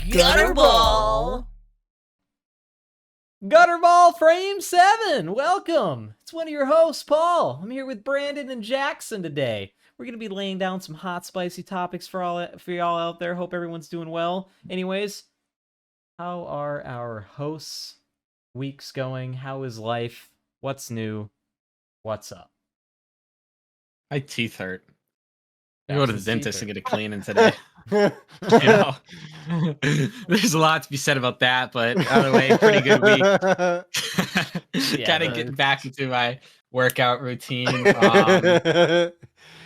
Gutterball! Gutterball Frame 7! Welcome! It's one of your hosts, Paul. I'm here with Brandon and Jackson today. We're going to be laying down some hot, spicy topics for y'all out there. Hope everyone's doing well. Anyways, how are our hosts' weeks going? How is life? What's new? What's up? My teeth hurt. I go to the Jackson's dentist teeth and get a cleaning today. You know, there's a lot to be said about that, but either way, pretty good week. Yeah, Kind of nice. getting back into my workout routine.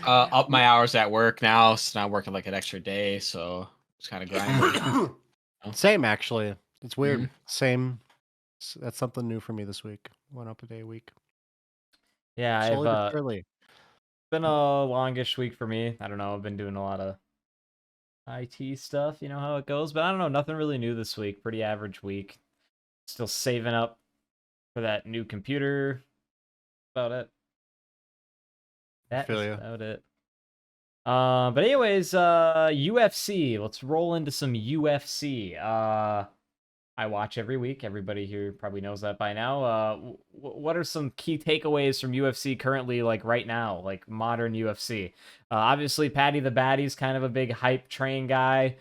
Up my hours at work now, so now I'm working like an extra day, so it's kind of grinding. Same, actually. It's weird. Mhm. Same. That's something new for me this week. Went up a day a week. Yeah, Slowly but I've surely. been a longish week for me. I don't know. I've been doing a lot of IT stuff. You know how it goes. But I don't know. Nothing really new this week. Pretty average week. Still saving up for that new computer. About it. That Feel is ya. about it. But anyways, UFC. Let's roll into some UFC. I watch every week. Everybody here probably knows that by now. What are some key takeaways from UFC currently, like right now, like modern UFC? Obviously, Paddy the Baddy's kind of a big hype train guy.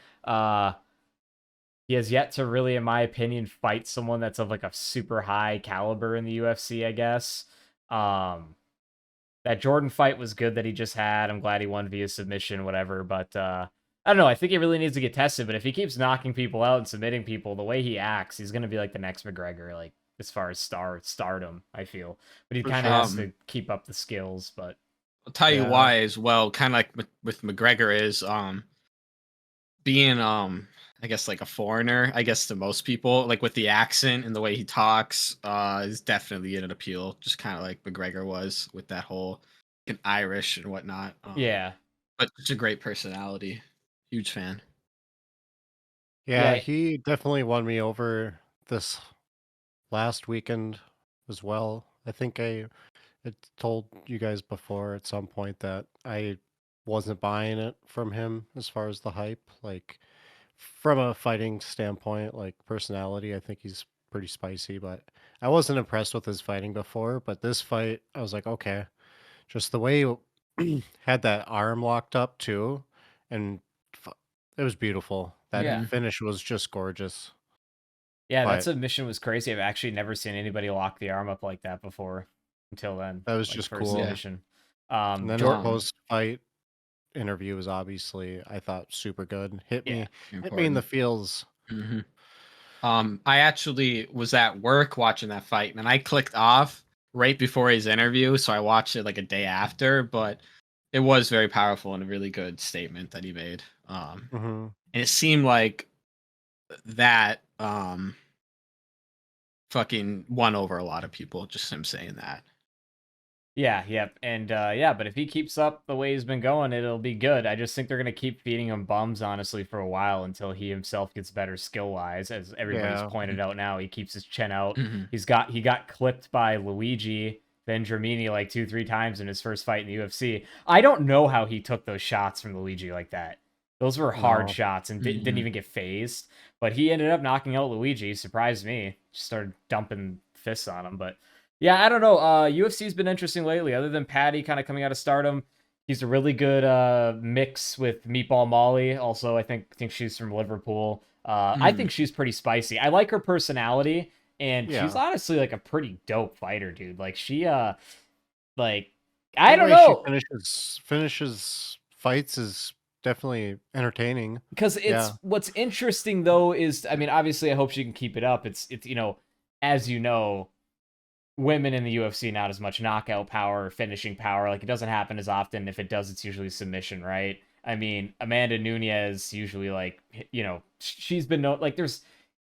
He has yet to really, in my opinion, fight someone that's of like a super high caliber in the UFC, I guess. That Jordan fight was good that he just had. I'm glad he won via submission, whatever. But I don't know. I think he really needs to get tested. But if he keeps knocking people out and submitting people, the way he acts, he's gonna be like the next McGregor, like as far as stardom. I feel, but he For kind of sure. has to keep up the skills. But I'll tell you Yeah. why as well. Kind of like with McGregor is being I guess like a foreigner, I guess to most people, like with the accent and the way he talks, is definitely an appeal. Just kind of like McGregor was with that whole Irish and whatnot. yeah, But it's a great personality. Huge fan. Yeah, yeah, he definitely won me over this last weekend as well. I think I had told you guys before at some point that I wasn't buying it from him as far as the hype. Like, from a fighting standpoint, like personality, I think he's pretty spicy, but I wasn't impressed with his fighting before. But this fight, I was like, okay, just the way he had that arm locked up too, and f- it was beautiful. That yeah. finish was just gorgeous. Yeah, that But submission was crazy. I've actually never seen anybody lock the arm up like that before until then. that was Like just for a cool. submission. And then his Jordan, post fight interview was obviously, I thought, super good. Hit me in the Important. feels. Mhm. I actually was at work watching that fight, and I clicked off right before his interview, so I watched it like a day after. But it was very powerful and a really good statement that he made. Hmm. And it seemed like that fucking won over a lot of people. Just him saying that. yeah, yep. And yeah, but if he keeps up the way he's been going, it'll be good. I just think they're gonna keep feeding him bums, honestly, for a while until he himself gets better skill wise. As everybody's Yeah. pointed out now, he keeps his chin out. Mhm. He got clipped by Luigi Vendramini like 2-3 times in his first fight in the UFC. I don't know how he took those shots from Luigi like that. Those were hard No. shots and didn't Mhm. even get phased. But he ended up knocking out Luigi. Surprised me. Just started dumping fists on him. But yeah, I don't know. UFC's been interesting lately. Other than Paddy kind of coming out of Stardom, he's a really good mix with Meatball Molly. Also, I think she's from Liverpool. I think she's pretty spicy. I like her personality, and she's Yeah. honestly like a pretty dope fighter, dude. Like she like The I don't way she know. finishes fights is definitely entertaining. Because it's Yeah. what's interesting though is, I mean, obviously I hope she can keep it up. It's as you know, women in the UFC not as much knockout power or finishing power. Like it doesn't happen as often. If it does, it's usually submission, right? I mean, Amanda Nunez usually like she's been like there's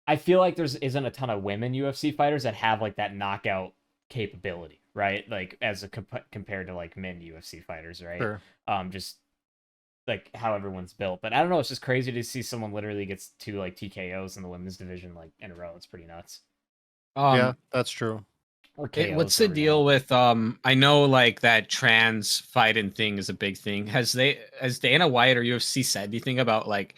I feel like there's isn't a ton of women UFC fighters that have like that knockout capability, right? Like as a compared to like men UFC fighters, right? Sure. Just like how everyone's built. But I don't know, it's just crazy to see someone literally gets 2 like TKOs in the women's division like in a row. It's pretty nuts. Yeah, that's true. Or KOs. What's the deal with I know like that trans fighting thing is a big thing. Has Dana White or UFC said anything about like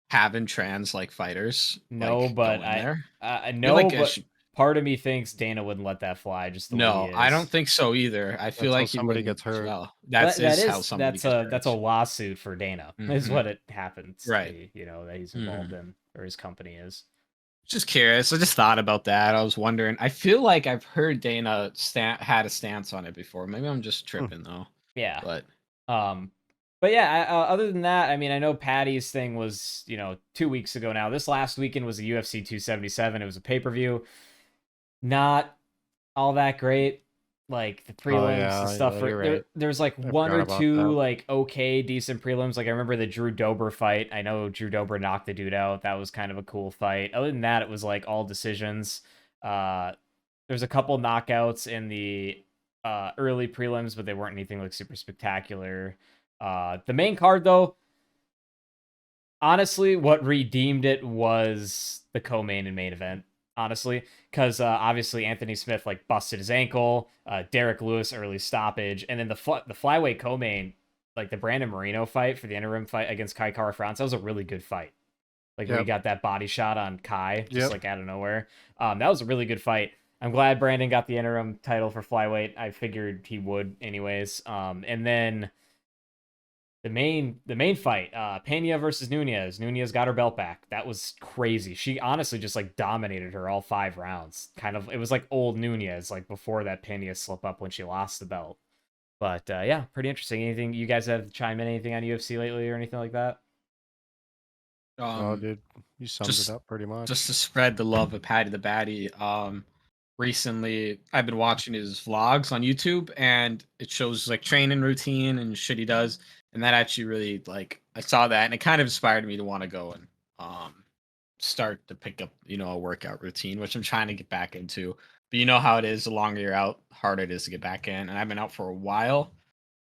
having trans like fighters No, like but go in there? I feel no, like it but should- part of me thinks Dana wouldn't let that fly just the way he no, I don't is. think so either. I feel That's how like he somebody wouldn't gets as hurt. well. That That's that how is somebody gets hurt. that's a lawsuit for Dana is Mhm. what it happens to Right. be, you know, that he's involved Mhm. in, or his company is. Just curious. I just thought about that. I was wondering. I feel like I've heard Dana had a stance on it before. Maybe I'm just tripping though. Yeah. But But yeah, other than that, I mean, I know Paddy's thing was, you know, 2 weeks ago now. This last weekend was the UFC 277. It was a pay-per-view. Not all that great. Like the Oh prelims yeah, and stuff. you're right. There's like I one forgot or about two that. like okay, decent prelims. Like I remember the Drew Dober fight. I know Drew Dober knocked the dude out. That was kind of a cool fight. Other than that, it was like all decisions. There's a couple knockouts in the early prelims, but they weren't anything like super spectacular. The main card though, honestly, what redeemed it was the co-main and main event. Honestly, because obviously Anthony Smith like busted his ankle, Derek Lewis early stoppage, and then the flyweight co-main, like the Brandon Moreno fight for the interim fight against Kai Kara France, that was a really good fight. Like when he got that body shot on Kai, just like out of nowhere. That was a really good fight. I'm glad Brandon got the interim title for flyweight. I figured he would anyways. And then the main fight, Pena versus Nunez. Nunez got her belt back. That was crazy. She honestly just like dominated her all 5 rounds. Kind of, it was like old Nunez, like before that Pena slip up when she lost the belt. But yeah, pretty interesting. Anything you guys have to chime in? Anything on UFC lately or anything like that? Oh, dude, you summed it up pretty much. just to spread the love of Paddy the Baddy. Recently I've been watching his vlogs on YouTube, and it shows like training routine and shit he does, and that actually really like I saw that and it kind of inspired me to want to go and start to pick up, you know, a workout routine, which I'm trying to get back into. But you know how it is, the longer you're out, the harder it is to get back in. And I've been out for a while.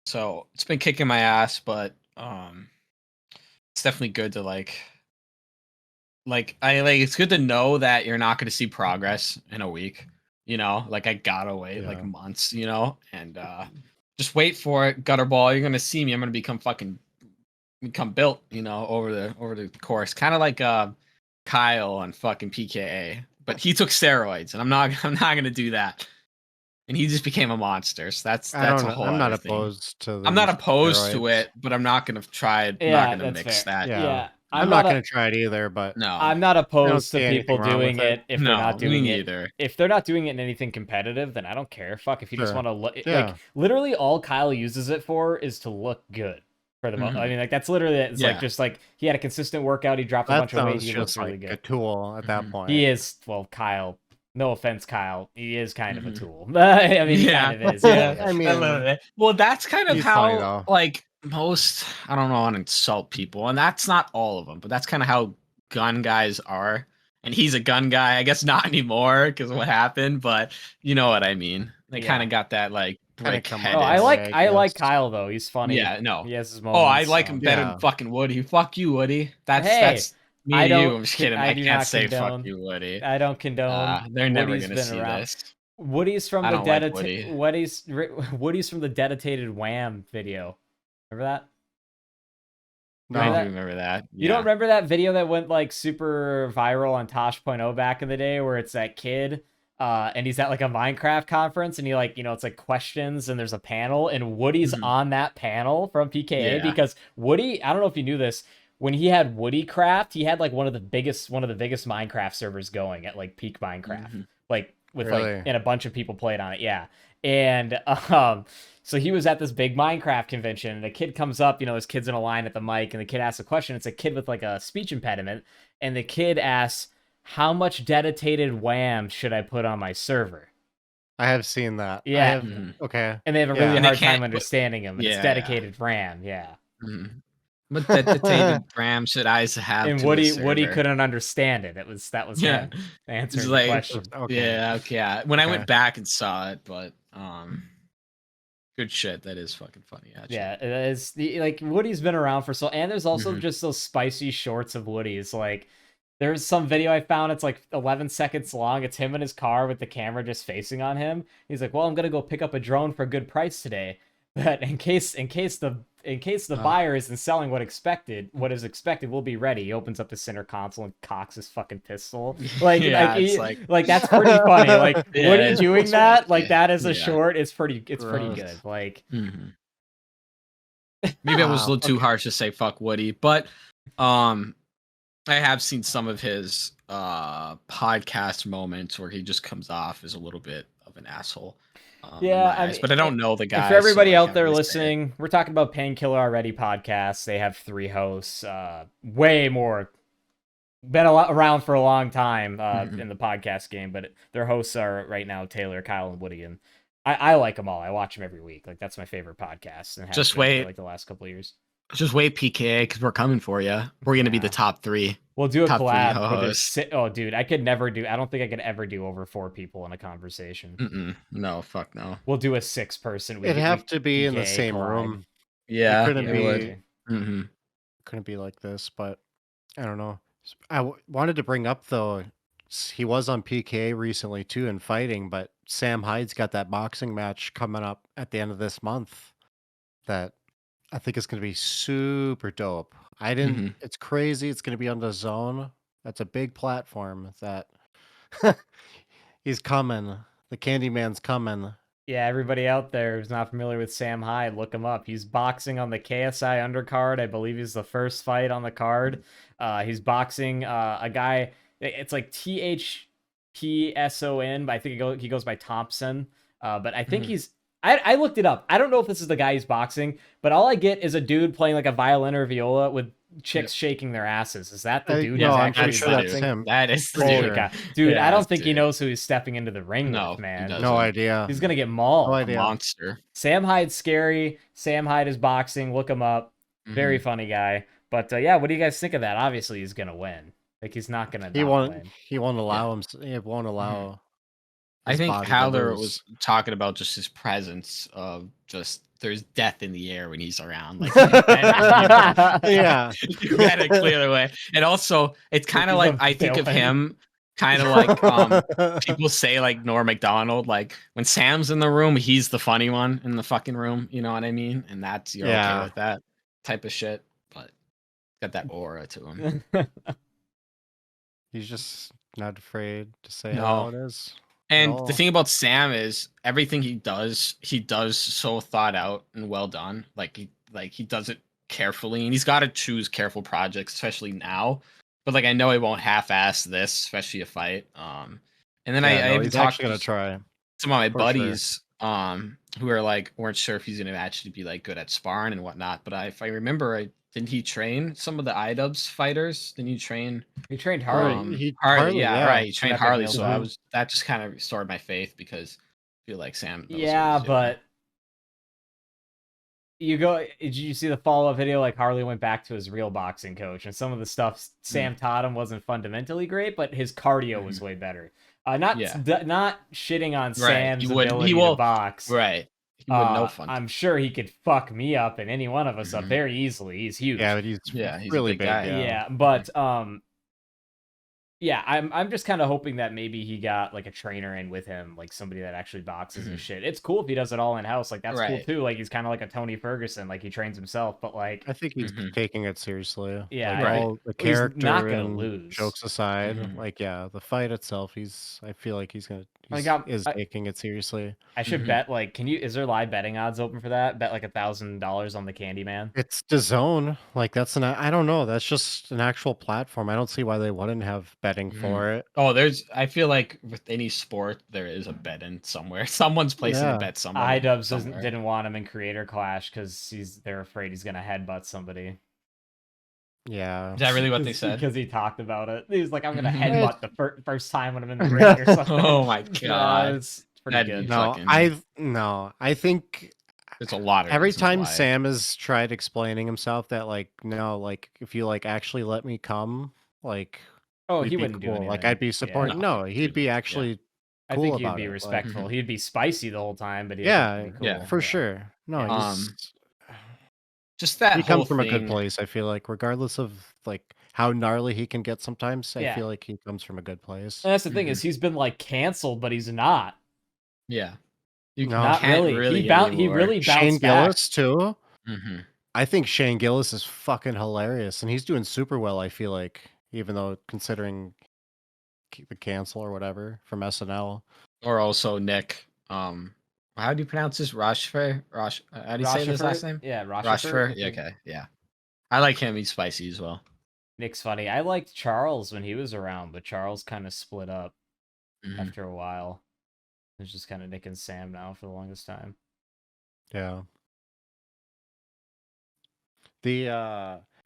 So it's been kicking my ass, but it's definitely good to it's good to know that you're not going to see progress in a week, you know, like I gotta wait like months, you know, and just wait for it. Gutterball, you're gonna see me. I'm gonna become built, you know, over the course, kind of like Kyle on fucking PKA, but he took steroids, and I'm not gonna do that. And he just became a monster. So that's a whole. I'm not other thing. opposed to. I'm not opposed to steroids. it, but I'm not gonna try. I'm Yeah, not gonna that's mix fair. that. Yeah, I'm not gonna try it either. But No, I'm not opposed to see people anything wrong with doing it if they're not me doing it. neither. If they're not doing it in anything competitive, then I don't care. Fuck, if you just Sure. want to Yeah. like literally all Kyle uses it for is to look good. For the most, I mean, like that's literally it. It's like just like he had a consistent workout, he dropped a That bunch of weight, sounds he looks just really like good. a tool at that point. He is, well, Kyle. No offense, Kyle. He is kind of a tool. I mean, he kind of is. Yeah, I mean, I love it. Well, that's kind of he's funny, how though. like most. I don't want to insult people, and that's not all of them, but that's kind of how gun guys are. And he's a gun guy. I guess not anymore because of what happened, but you know what I mean. They kind of got that like brick headed. Oh, I like Kyle though. He's funny. Yeah, no. He has his Oh, moments. I like him better than fucking Woody. Fuck you, Woody. That's me and you. I'm just kidding. I can't say fuck you, Woody. I don't condone. They're never Woody's gonna been see around. this. Woody's from I the don't like Woody. Woody's from the dedicated Wham video. Remember that? No, I do remember that. You don't remember that video that went like super viral on Tosh.0 back in the day, where it's that kid, and he's at like a Minecraft conference, and he like, you know, it's like questions, and there's a panel, and Woody's on that panel from PKA because Woody, I don't know if you knew this, when he had Woody Craft, he had like one of the biggest Minecraft servers going at like peak Minecraft, like with like, and a bunch of people played on it, and so he was at this big Minecraft convention, and a kid comes up, you know, this kid's in a line at the mic, and the kid asks a question. It's a kid with like a speech impediment, and the kid asks, "How much dedicated WAM should I put on my server?" I have seen that. Yeah. Okay. And they have a really hard time understanding him. And it's dedicated RAM. Yeah. But dedicated RAM should I have? And to Woody couldn't understand it. That was him answering the question. Okay. When I went back and saw it, but good shit. That is fucking funny. Actually. Yeah, it is. Like Woody's been around for so, and there's also just those spicy shorts of Woody's. Like, there's some video I found. It's like 11 seconds long. It's him in his car with the camera just facing on him. He's like, "Well, I'm gonna go pick up a drone for a good price today, but in case the in case the buyer isn't selling what is expected, we'll be ready. He opens up the center console and cocks his fucking pistol. Like that's pretty funny. Like Woody doing that, like that is a short. It's pretty good. Like maybe I was a little too harsh to say fuck Woody, but I have seen some of his podcast moments where he just comes off as a little bit of an asshole. But I don't know the guy. For everybody out there listening, we're talking about Painkiller Already podcasts. They have 3 hosts, way more, been around for a long time in the podcast game, but their hosts are right now Taylor, Kyle, and Woody, and I like them all. I watch them every week. Like that's my favorite podcast. And just wait for, like the last couple of years. Just wait, PKA, because we're coming for you. We're gonna be the top 3. We'll do a collab. Oh, dude, I don't think I could ever do over 4 people in a conversation. No, fuck no. We'll do a 6-person. It'd have to be in the same room. Yeah, it couldn't be like this, but I don't know. I wanted to bring up though, he was on PKA recently too in fighting, but Sam Hyde's got that boxing match coming up at the end of this month that I think it's going to be super dope. It's crazy. It's going to be on the Zone. That's a big platform that he's coming. The Candyman's coming. Yeah, everybody out there who's not familiar with Sam Hyde, look him up. He's boxing on the KSI undercard. I believe he's the first fight on the card. He's boxing a guy. It's like THPSON, but I think he goes by Thompson. But I think I looked it up. I don't know if this is the guy he's boxing, but all I get is a dude playing like a violin or viola with chicks shaking their asses. Is that the dude? No, I'm pretty sure that's him. That is the dude. Dude, I don't think he knows who he's stepping into the ring with, man. No idea. He's gonna get mauled. No idea. A monster. Sam Hyde's scary. Sam Hyde is boxing. Look him up. Very funny guy. But yeah, what do you guys think of that? Obviously, he's gonna win. Like he's not gonna. He won't allow him. He won't allow. I think Howler was talking about just his presence of just there's death in the air when he's around. Like, yeah, you gotta clear the way. And also, it's kind of like I think of him kind of like people say like Norm Macdonald. Like when Sam's in the room, he's the funny one in the fucking room. You know what I mean? And that's you're okay with that type of shit. But got that aura to him. He's just not afraid to say how it is. And the thing about Sam is everything he does so thought out and well done. Like he does it carefully, and he's got to choose careful projects, especially now. But like I know he won't half-ass this, especially a fight. And then I even talked to some of my buddies who are like weren't sure if he's gonna actually be like good at sparring and whatnot. But if I remember, didn't he train some of the IDubbbz fighters? Didn't he train? He trained Harley. Harley, right. He trained Harley, so that just kind of restored my faith because I feel like Sam. Yeah, but did you see the follow-up video? Like Harley went back to his real boxing coach, and some of the stuff Sam taught him wasn't fundamentally great, but his cardio was way better. Not shitting on Sam's ability to box. Right. He wouldn't know fun. I'm sure he could fuck me up and any one of us up very easily. He's huge. Yeah, but he's really a big guy. Yeah, but I'm just kind of hoping that maybe he got like a trainer in with him, like somebody that actually boxes and shit. It's cool if he does it all in house. Like that's cool too. Like he's kind of like a Tony Ferguson. Like he trains himself, but like I think he's taking it seriously. Yeah, like, all the character he's not gonna and lose. Jokes aside, like the fight itself, I feel like he's taking it seriously. I should bet like, is there live betting odds open for that? Bet like $1,000 on the Candyman. It's DAZN. Like I don't know. That's just an actual platform. I don't see why they wouldn't have betting for it. Oh, I feel like with any sport, there is a bet in somewhere. Someone's placing a bet somewhere. IDubbbz didn't want him in Creator Clash because they're afraid he's gonna headbutt somebody. Yeah. Is that really what they said? Because he talked about it. He was like, I'm gonna headbutt the first time when I'm in the ring or something. Oh my god, it's pretty good. I think there's a lot of every time Sam has tried explaining himself that like no, like if you like actually let me come, like he wouldn't do anything. Like I'd be supporting. No, he'd be actually. I think he'd be respectful. He'd be spicy the whole time, but for sure. No, just that he comes from a good place. I feel like, regardless of like how gnarly he can get sometimes, I feel like he comes from a good place. And that's the thing is he's been like canceled, but he's not. Yeah, not really. He really bounced Shane back. Gillis too. I think Shane Gillis is fucking hilarious, and he's doing super well. I feel like, even though considering the cancel or whatever from SNL. Or also Nick. How do you pronounce this? How do you say his last Rochefort? name? Yeah, Rochefort. Rochefort. Yeah, okay, yeah. I like him. He's spicy as well. Nick's funny. I liked Charles when he was around, but Charles kind of split up Mhm. after a while. It's just kind of Nick and Sam now for the longest time. Yeah.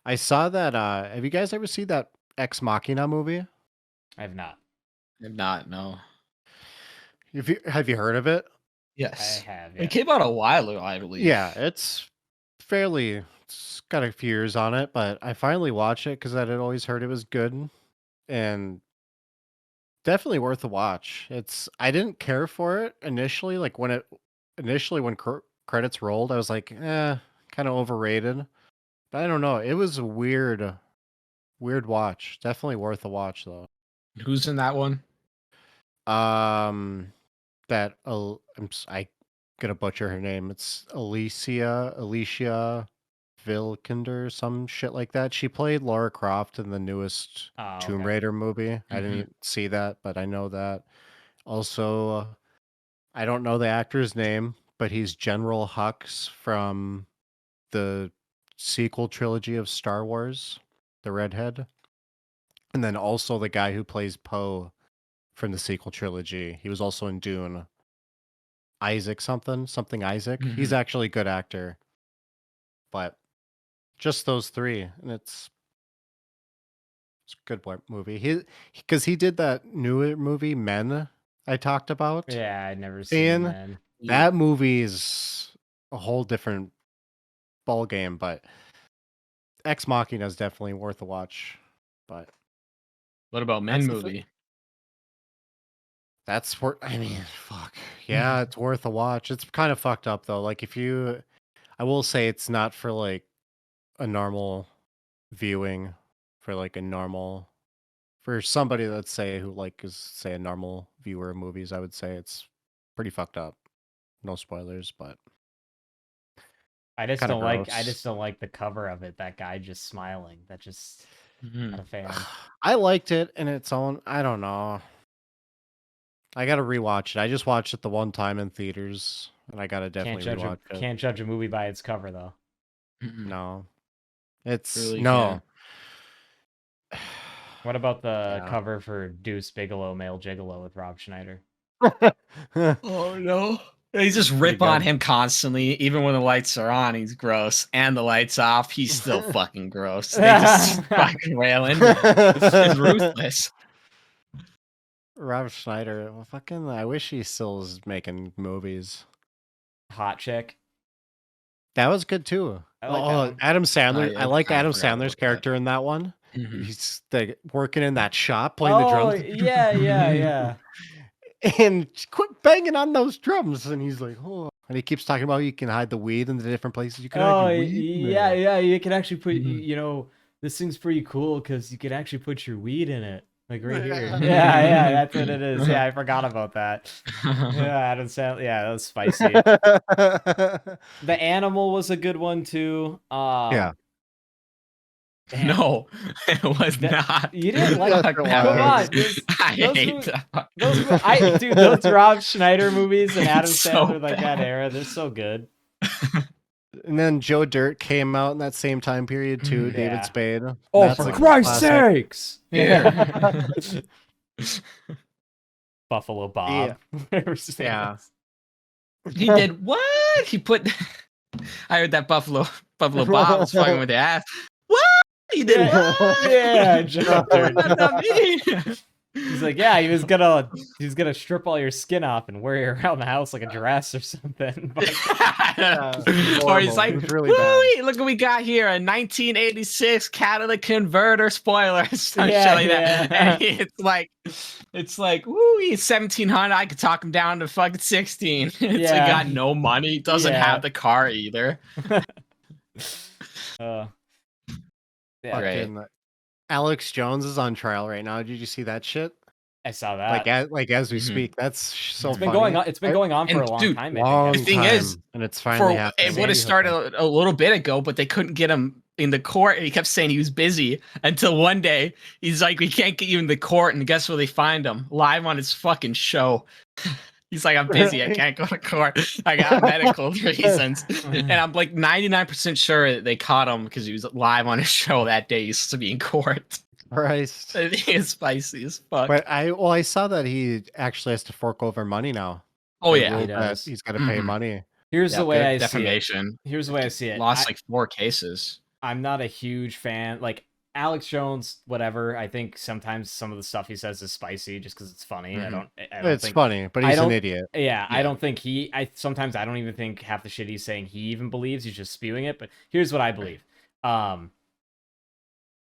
I saw that. Have you guys ever seen that Ex Machina movie? I have not. If not, no. Have you heard of it? Yes. I have, It yeah. came out a while ago, I believe. Yeah, it's got a few years on it, but I finally watched it because I had always heard it was good and definitely worth a watch. I didn't care for it initially, like when credits rolled, I was like, kind of overrated. But I don't know. It was a weird watch. Definitely worth a watch though. Who's in that one? I gonna butcher her name. It's Alicia Vikander, some shit like that. She played Lara Croft in the newest Oh, Tomb okay. Raider movie. I didn't Mhm. even see that, but I know that. Also, I don't know the actor's name, but he's General Hux from the sequel trilogy of Star Wars, the redhead. And then also the guy who plays Poe from the sequel trilogy. He was also in Dune. Isaac something Isaac. He's Mhm. actually a good actor. But just those three, and it's a good movie. Because he did that newer movie Men I talked about, Yeah, I'd never seen and Man. that movie is a whole different ball game. But Ex Machina is definitely worth a watch. But What about Men that's the thing. movie? That's worth. I mean, fuck yeah, it's worth a watch. It's kind of fucked up though. Like I will say it's not for like a normal viewing, for like a normal for somebody that's say who like is say a normal viewer of movies. I would say it's pretty fucked up. No spoilers, but I just kind of don't like. I gross. just don't like the cover of it. That guy just smiling. That just not a Mhm. fan. I liked it in its own. I don't know. I gotta rewatch it. I just watched it the one time in theaters, and I gotta definitely rewatch it. Can't judge a movie by its cover though. Mhm. No, it's Really no. can't. What about the Yeah. cover for Deuce Bigelow, Male Gigolo with Rob Schneider? Oh no. They just Pretty rip on good. him constantly, even when the lights are on, he's gross. And the lights off, he's still fucking gross. They just fucking rail into him. It's ruthless. Rob Schneider, well, fucking, I wish he still is making movies. Hot chick. That was good too. I like that one. Adam Sandler. I I liked kinda Adam forgot Sandler's about that. character in that one. Mhm. He's working in that shop playing the Oh drums. yeah, yeah, yeah. And quit banging on those drums. And he's like, oh. And he keeps talking about you can hide the weed in the different places. You can hide Oh your weed in yeah, there. yeah. You can actually put. Mhm. You know, this thing's pretty cool because you can actually put your weed in it, like right here. Yeah. Yeah, yeah. That's what it is. Yeah, I forgot about that. Yeah, Adam Sandler. Yeah, that was spicy. The Animal was a good one too. Yeah. Damn. No, it was not. You didn't like? Yes, Fuck it that Come was. on, movie. I hate that. dude, those Rob Schneider movies and Adam It's so Sandler, like that bad. era, they're so good. And then Joe Dirt came out in that same time period too. Mhm. David Yeah. Spade. Oh, That's for a Christ's classic. sakes! Yeah. Buffalo Yeah. Bob. Whatever his name Yeah. was. He did what? He put. I heard that Buffalo Bob was fucking with the ass. What? He did Yeah, what? yeah, Joe Dirt. That's not me. He's like, yeah, he was gonna strip all your skin off and wear you around the house like a dress or something. But Yeah, Or he's horrible. like, It was really bad. "Woo, look what we got here, a 1986 catalytic converter spoiler." Some Yeah, shit like that. yeah. And it's like, woo, he's 1700. I could talk him down to fucking 16. It's like Yeah. got no money, doesn't Yeah. have the car either. Yeah. Great. Fucking Alex Jones is on trial right now. Did you see that shit? I saw that. As we Mhm. speak. That's so It's funny. been going on. It's been going on for and a long dude, time. I Long think. The thing time, is, and it's finally for happening. it would have Sandy started a little bit ago, but they couldn't get him in the court, and he kept saying he was busy until one day he's like, "We can't get you in the court," and guess where they find him? Live on his fucking show. He's like, "I'm busy. I Really? can't go to court. I got medical reasons." And I'm like 99% sure that they caught him because he was live on his show that day. He's supposed to be in court. Christ. I think it's spicy as fuck. But I saw that he actually has to fork over money now. Oh They yeah, ruled He that does. he's got to pay Mhm. money. Here's yeah. the way Good I see it. defamation. Here's the way I see it. Lost like 4 cases. I'm not a huge fan. Like Alex Jones, whatever. I think sometimes some of the stuff he says is spicy just because it's funny. I Mhm. don't It's think funny, but I he's an don't- idiot. Yeah, I Yeah. don't think sometimes I don't even think half the shit he's saying he even believes. He's just spewing it. But here's what I believe.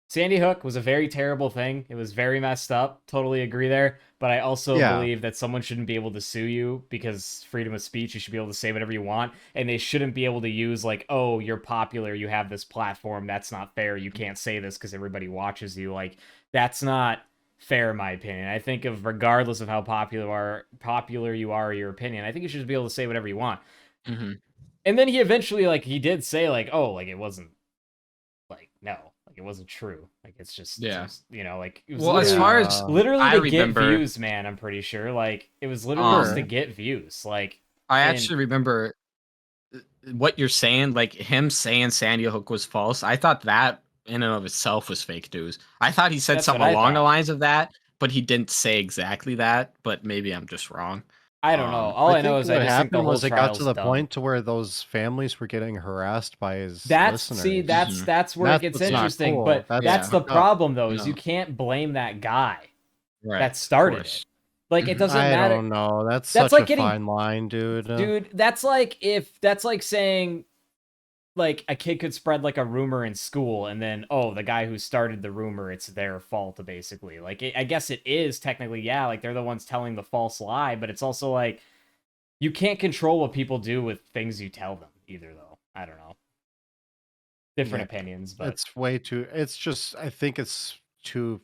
Sandy Hook was a very terrible thing. It was very messed up. Totally agree there. But I also Yeah. believe that someone shouldn't be able to sue you because freedom of speech, you should be able to say whatever you want. And they shouldn't be able to use like, oh, you're popular, you have this platform. That's not fair. You can't say this because everybody watches you. Like, that's not fair, in my opinion. I think of regardless of how popular you are, your opinion, I think you should be able to say whatever you want. Mm-hmm. And then he eventually, like, he did say, like, oh, like, it wasn't, like, no. Like it wasn't true. Like it's just, you know, like it was well, as far as literally I to remember, get views, man. I'm pretty sure. Like it was literally just to get views. Like I actually remember what you're saying. Like him saying Sandy Hook was false. I thought that in and of itself was fake news. I thought he said something along the lines of that, but he didn't say exactly that. But maybe I'm just wrong. I don't know. All I know is I just think the whole it got to the dumb. point to where those families were getting harassed by his listeners. See, that's where it gets interesting. Cool. But that's the problem, though, is you can't blame that guy that started it. Like it doesn't matter. I don't know. That's such like a fine line, dude. Dude, that's like saying like a kid could spread like a rumor in school and then the guy who started the rumor, it's their fault basically. Like I guess it is technically, yeah, like they're the ones telling the false lie, but it's also like you can't control what people do with things you tell them either, though. I don't know. Different opinions, but it's way too. It's just I think it's too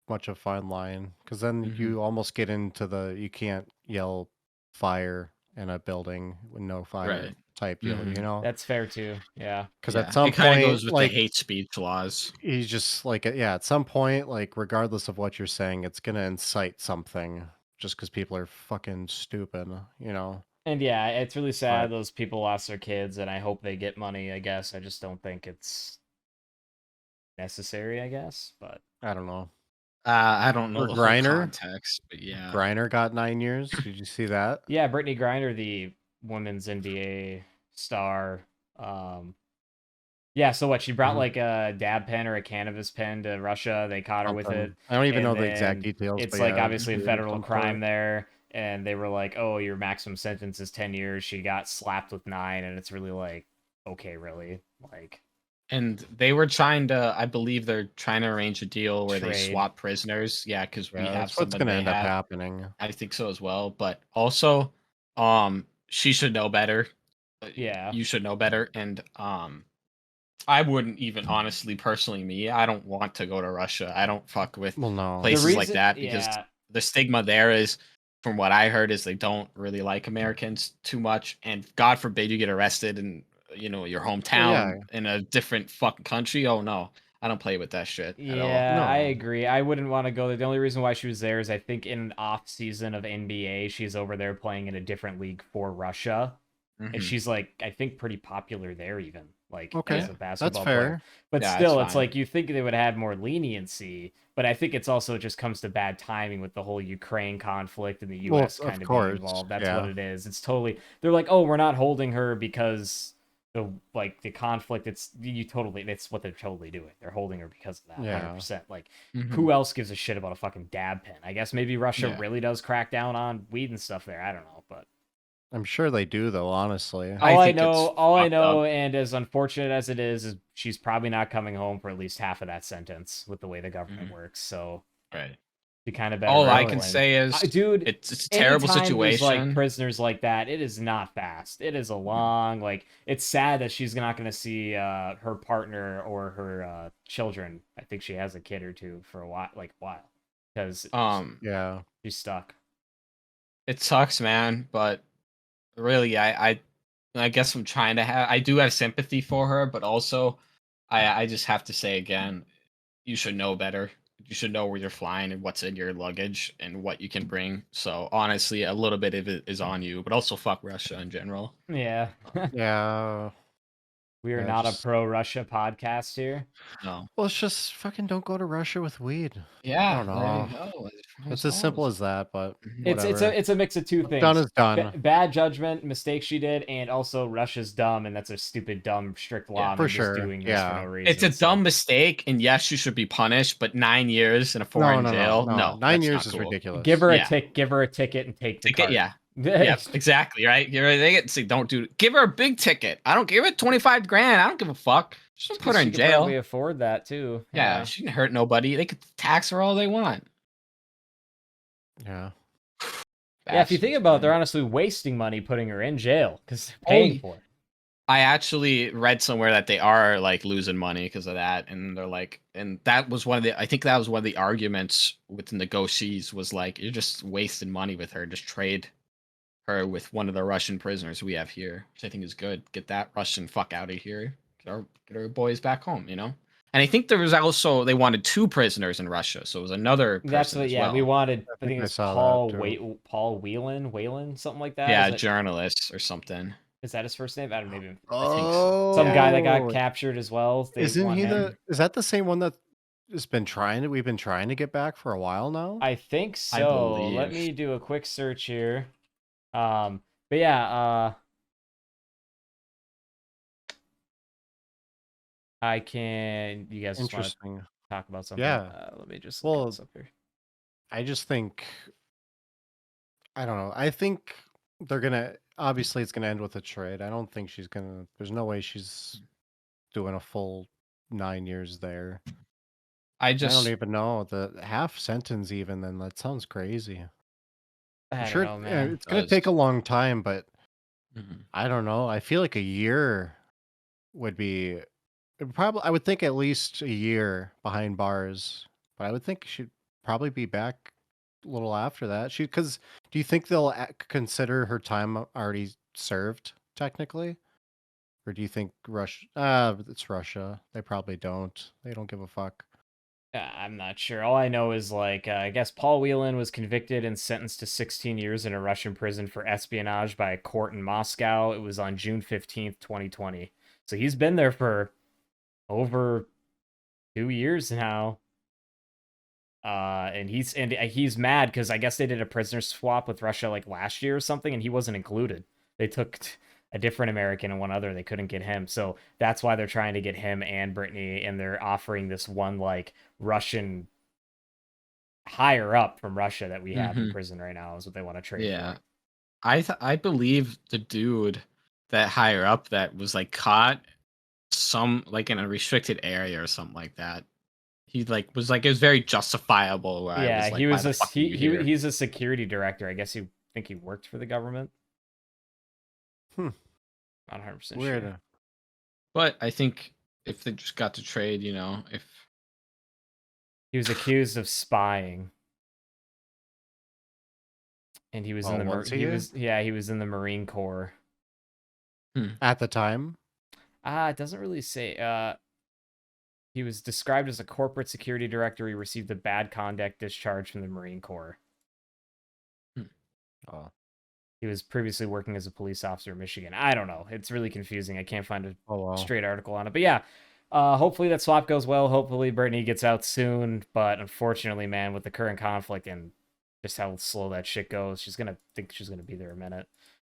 much a fine line because then you almost get into you can't yell fire in a building with no fire type deal. You know, that's fair too. Yeah, because at some it kind point, of goes with the hate speech laws. He's just like, at some point, like regardless of what you're saying, it's gonna incite something just because people are fucking stupid. You know. And yeah, it's really sad those people lost their kids, and I hope they get money. I guess I just don't think it's necessary. I guess, but I don't know. I don't know or the Griner whole context, but yeah, Griner got 9 years. Did you see that? Yeah, Brittany Griner, the women's NBA star. Yeah, so what? She brought like a dab pen or a cannabis pen to Russia. They caught her with it. I don't even know the exact details. It's like obviously a federal crime there. And they were like, oh, your maximum sentence is 10 years. She got slapped with 9. And it's really like, okay, really? Like. And they were trying to, I believe they're trying to arrange a deal where they swap prisoners. Yeah, because we have that's what's going to end up happening. I think so as well. But also, she should know better. Yeah. You should know better. And I wouldn't even honestly, personally, me, I don't want to go to Russia. I don't fuck with places like that because the stigma there is, from what I heard, is they don't really like Americans too much. And God forbid you get arrested in, your hometown in a different fucking country. Oh no, I don't play with that shit at all. Yeah, I agree. I wouldn't want to go there. The only reason why she was there is I think in an off season of NBA, she's over there playing in a different league for Russia. And she's like, I think pretty popular there even. Like as a basketball player. But still, it's like you think they would have more leniency, but I think it's also just comes to bad timing with the whole Ukraine conflict and the US kind of being involved. That's what it is. It's totally they're like, oh, we're not holding her because the conflict, it's what they're totally doing. They're holding her because of that 100%. Like who else gives a shit about a fucking dab pen? I guess maybe Russia really does crack down on weed and stuff there. I don't know, but I'm sure they do, though. Honestly, all I know, and as unfortunate as it is she's probably not coming home for at least half of that sentence with the way the government works. So, be kind of better. All I can say is, dude, it's a terrible situation. Like prisoners like that, it is not fast. It is a long. Like it's sad that she's not going to see her partner or her children. I think she has a kid or two for a while, because Yeah. she's stuck. It sucks, man, but really, I guess I'm trying to have. I do have sympathy for her, but also, I just have to say again, you should know better. You should know where you're flying and what's in your luggage and what you can bring. So honestly, a little bit of it is on you, but also fuck Russia in general. Yeah. Yeah. We are Yeah, not just- a pro-Russia podcast here. No. Well, it's just fucking don't go to Russia with weed. I Yeah, don't there you know. go. It's as simple as that, but whatever. It's a mix of two things. Done is done. Bad judgment, mistakes she did, and also Russia's dumb, and that's a stupid, dumb, strict law. Yeah, and for they're just sure. doing this Yeah. for no reason. It's a so- dumb mistake, and yes, you should be punished. But 9 years in a foreign jail, no, 9 that's years not is cool. ridiculous. Give her Yeah. give her a ticket, and take the Ticket, cart. yeah. Yep, exactly, right? You're right. They get say don't do give her a big ticket. I don't give it 25 grand. I don't give a fuck. Just put her in She could jail. probably afford that too. Yeah, she didn't hurt nobody. They could tax her all they want. Yeah. Yeah, if you think Bastards, about it, they're man. honestly wasting money putting her in jail because they're paying for it. I actually read somewhere that they are like losing money because of that, and they're like, and that was one of the. I think that was one of the arguments within the go-sees was like, you're just wasting money with her. Just trade her with one of the Russian prisoners we have here, which I think is good. Get that Russian fuck out of here. Get our boys back home, you know. And I think there was also they wanted 2 prisoners in Russia, so it was another person That's what. as Yeah, well. we wanted. I think think I it's saw Paul that, too. Paul Whelan, something like that. Yeah, Is that, journalists or something. is that his first name? I don't know, maybe I think so. some guy that Oh, got captured as well. They Isn't want he him. is that the same one that has been we've been trying to get back for a while now? I think so. Let believe. me do a quick search here. But yeah, I can. You guys just want to Interesting. talk about something? Yeah. Let me just look this up here. I just think I don't know. I think they're gonna obviously it's gonna end with a trade. I don't think she's gonna there's no way she's doing a full 9 years there. I I just don't even know. The half sentence even then that sounds crazy. I Sure, don't know, man. it's gonna take a long time, but Mhm. I don't know. I feel like a year would be probably I would think at least a year behind bars, but I would think she'd probably be back a little after that. Because do you think they'll consider her time already served technically, or do you think Russia? It's Russia. They probably don't. They don't give a fuck. I'm not sure. All I know is like I guess Paul Whelan was convicted and sentenced to 16 years in a Russian prison for espionage by a court in Moscow. It was on June 15th, 2020. So he's been there for over 2 years now. And he's mad because I guess they did a prisoner swap with Russia like last year or something, and he wasn't included. They took a different American and one other. They couldn't get him, so that's why they're trying to get him and Brittany, and they're offering this one like Russian higher up from Russia that we have in prison right now is what they want to trade Yeah. for. I believe the dude that higher up that was like caught some like in a restricted area or something like that. He like was like it was very justifiable. Where I Yeah, was like, he why was the a fuck are you here? he's a security director. I guess he think he worked for the government. Hmm. Not 100% Weird. sure. But I think if they just got to trade, you know, if He was accused of spying. And he was in the was he he? was he was in the Marine Corps. At the time, It doesn't really say. He was described as a corporate security director. He received a bad conduct discharge from the Marine Corps. oh, He was previously working as a police officer in Michigan. I don't know. It's really confusing. I can't find a wow. straight article on it. But yeah, hopefully that swap goes well. Hopefully Brittany gets out soon. But unfortunately, man, with the current conflict and just how slow that shit goes, she's gonna be there a minute.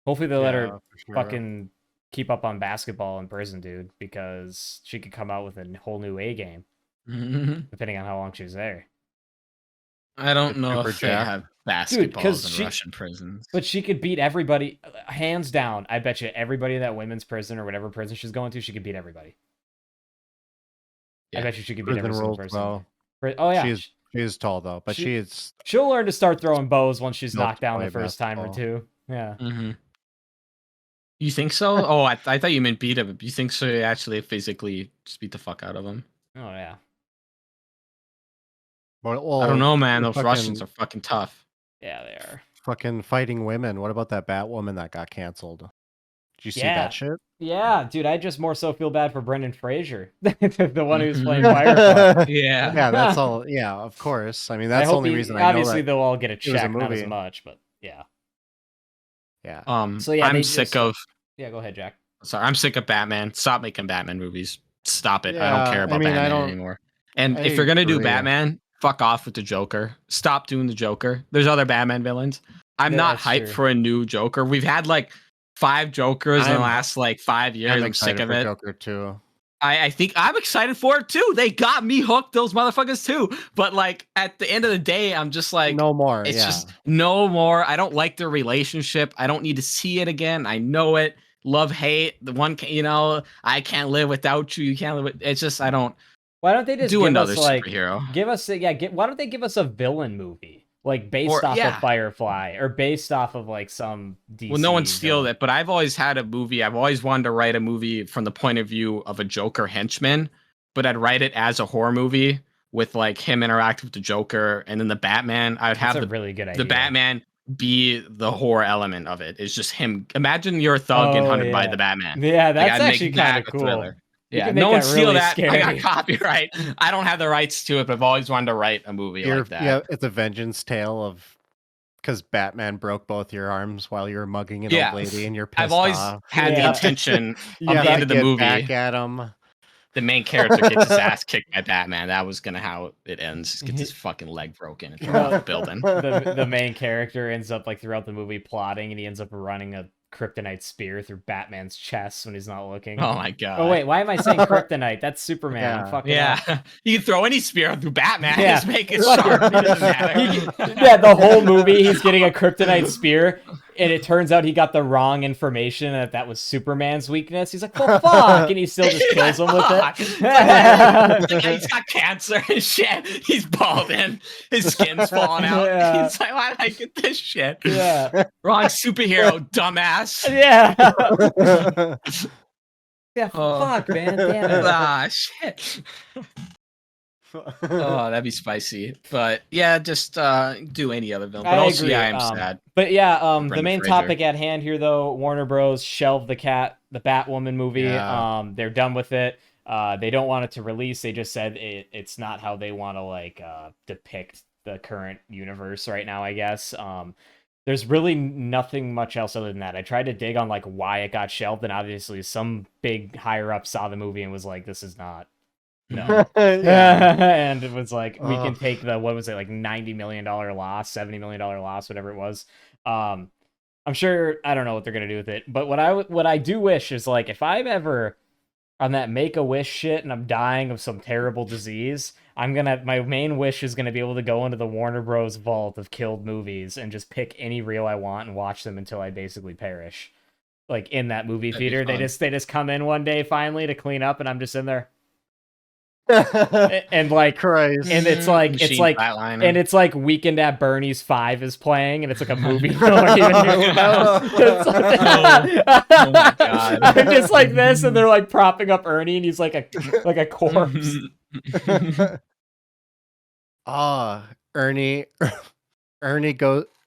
Hopefully they let her for sure. fucking keep up on basketball in prison, dude, because she could come out with a whole new A game depending on how long she's there. I don't It's know Super if they Jack. have 'cause basketballs in Russian prisons. But she could beat everybody, hands down. I bet you everybody in that women's prison or whatever prison she's going to, she could beat everybody. I Yeah. bet you she could beat Prison every single rules person. well. Oh yeah, She is tall though, but she is she'll learn to start throwing bows once she's Built knocked to down the play first time or basketball. two. Yeah. You think so? Oh, I thought you meant beat him. You think so? Actually, physically just beat the fuck out of him. Oh yeah. Well, I don't know, man. Those fucking- Russians are fucking tough. Yeah, they are. Fucking fighting women. What about that Batwoman that got canceled? Did you see Yeah. that shit? Yeah, dude, I just more so feel bad for Brendan Fraser, the one who's playing Mhm. Firefly. Yeah. Yeah, that's all. Yeah, of course. I mean, I that's the hope only he, reason I know obviously that. they'll all get a was a check, not as movie. much, but yeah. Yeah. So yeah, I'm they sick just- of. Yeah, go ahead, Jack. Sorry, I'm sick of Batman. Stop making Batman movies. Stop it. I don't Yeah, care I about mean, I Batman don't- anymore. And I if you're gonna do agree. Batman, fuck off with the Joker. Stop doing the Joker. There's other Batman villains. I'm Yeah, not that's hyped true. for a new Joker. We've had like 5 Jokers in the I'm- last like 5 years. I'm sick excited of for it. Joker too. I think I'm excited for it too. They got me hooked, those motherfuckers too. But like at the end of the day, I'm just like, No more. it's yeah. just no more. I don't like their relationship. I don't need to see it again. I know it. Love, hate. The one, I can't live without you. You can't live with. It's just I don't Why don't they just do give another us like superhero. why don't they give us a villain movie like based Or- off yeah. of Firefly or based off of like some DC? Well, no one steal villain? it, but I've always had a movie. I've always wanted to write a movie from the point of view of a Joker henchman, but I'd write it as a horror movie with like him interact with the Joker, and then the Batman. I'd have That's a the really good idea. Batman be the horror element of it. It's just him. Imagine you're a thug and Oh, hunted by yeah. the Batman. Yeah, that's I'd make actually that kind of a cool. thriller. You Yeah, can make no one that steal really that. I scary. got copyright. I don't have the rights to it, but I've always wanted to write a movie like that. Yeah, it's a vengeance tale of because Batman broke both your arms while you were mugging an Yeah. old lady and you're pissed I've always off. had the Yeah. intention You of have the to end of the get movie. back at him. The main character gets his ass kicked by Batman. That was gonna how it ends. He gets his fucking leg broken and thrown off the building. the main character ends up like throughout the movie plotting, and he ends up running a kryptonite spear through Batman's chest when he's not looking. Oh my god. Oh wait, why am I saying kryptonite? That's Superman. I'm Yeah. fucking up. Yeah, you can throw any spear through Batman. Yeah. Just make it sharp. It doesn't matter. Yeah, the whole movie he's getting a kryptonite spear, and it turns out he got the wrong information and that was Superman's weakness. He's like, well, fuck, and he still just kills him with it. It's like, he's got cancer and shit. He's balding. His skin's falling out. Yeah. He's like, why did I get this shit? Yeah, Wrong superhero, dumbass. yeah, yeah. Oh. Fuck, man, damn it. Ah, shit. Oh, that'd be spicy. But yeah, just do any other villain. But I also, agree. yeah, I'm sad. But yeah, the Brendan main Fraser. topic at hand here, though, Warner Bros. Shelved the Batwoman movie. Yeah. They're done with it. They don't want it to release. They just said it's not how they want to like depict the current universe right now, I guess. There's really nothing much else other than that. I tried to dig on like why it got shelved, and obviously some big higher up saw the movie and was like, "This is not." No. And it was like, we can take the, what was it, like $90 million loss, $70 million loss, whatever it was. I'm sure, I don't know what they're gonna do with it, but what I do wish is like, if I'm ever on that Make-A-Wish shit and I'm dying of some terrible disease, my main wish is gonna be able to go into the Warner Bros. Vault of killed movies and just pick any reel I want and watch them until I basically perish. Like in that movie That'd be theater, they fun. just come in one day finally to clean up, and I'm just in there. And like, Christ. and it's like Flatlining. and it's like Weekend at Bernie's 5 is playing, and it's like a movie no one even knew about. It's like- Oh my God. I'm just like this, and they're like propping up Ernie, and he's like a corpse.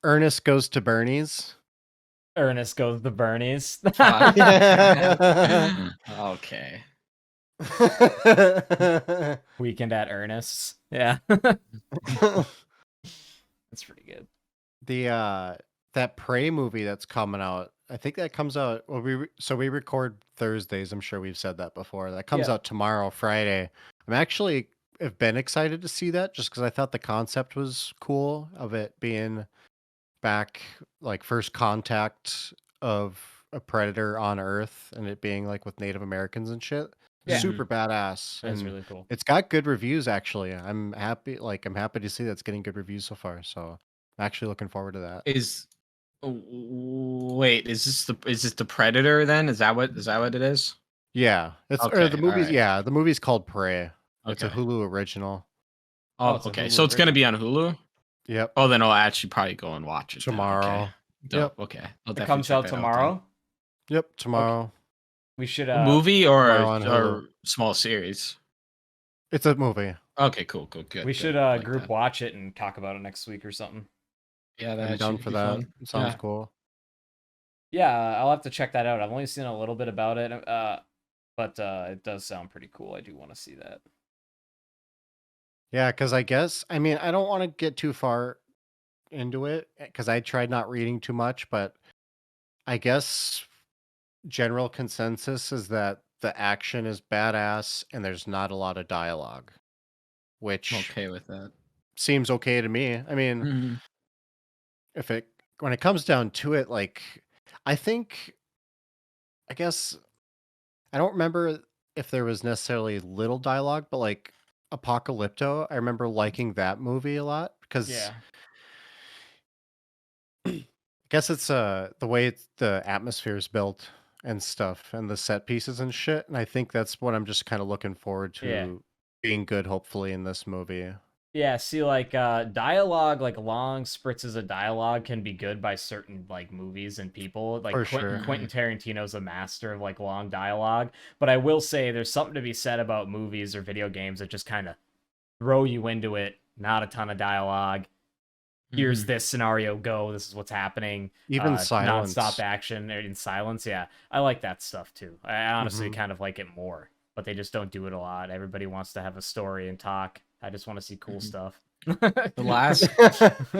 Ernest goes to Bernie's. Ernest goes to Bernie's. Okay. Weekend at Ernest's. Yeah, that's pretty good. That Prey movie that's coming out. I think that comes out. Well, we record Thursdays. I'm sure we've said that before. That comes Yeah. out tomorrow, Friday. I'm actually have been excited to see that just because I thought the concept was cool of it being back, like first contact of a predator on Earth, and it being like with Native Americans and shit. Yeah. Super badass. That's and really cool. It's got good reviews actually. I'm happy. I'm happy to see that's getting good reviews so far. So I'm actually looking forward to that. Wait, is this the Predator then? Is that what it is? Yeah, it's Okay, the movie's alright. yeah, the movie's called Prey. It's a Okay. Hulu original. Oh, it's a okay. Hulu So it's gonna be on Hulu. Yep. Oh, then I'll actually probably go and watch it then. Tomorrow. Okay. Dope. Okay. I'll It definitely comes check out that then. tomorrow. Yep, tomorrow. We should A movie or tomorrow on or Hulu. small series? It's a movie. Okay, cool, good. We should I like group that. watch it and talk about it next week or something. Yeah, I'm that down should for be that. fun. Sounds Yeah. cool. Yeah, I'll have to check that out. I've only seen a little bit about it, but it does sound pretty cool. I do want to see that. Yeah, because I guess I mean I don't want to get too far into it because I tried not reading too much, but I guess general consensus is that the action is badass and there's not a lot of dialogue, I'm which okay with that. seems okay to me. I mean, Mhm. if it when it comes down to it, like I think I guess I don't remember if there was necessarily little dialogue, but like Apocalypto, I remember liking that movie a lot because Yeah. I guess it's the way the atmosphere is built and stuff and the set pieces and shit. And I think that's what I'm just kind of looking forward Yeah. to being good, hopefully, in this movie. Yeah, see, like dialogue, like long spritzes of dialogue can be good by certain like movies and people. Like For sure. Quentin Tarantino's a master of like long dialogue, but I will say there's something to be said about movies or video games that just kind of throw you into it. Not a ton of dialogue. Here's Mhm. this scenario, go. This is what's happening. Even Non-stop silence. action in silence. Yeah, I like that stuff too. I honestly Hmm. kind of like it more, but they just don't do it a lot. Everybody wants to have a story and talk. I just want to see cool Mhm. stuff. The last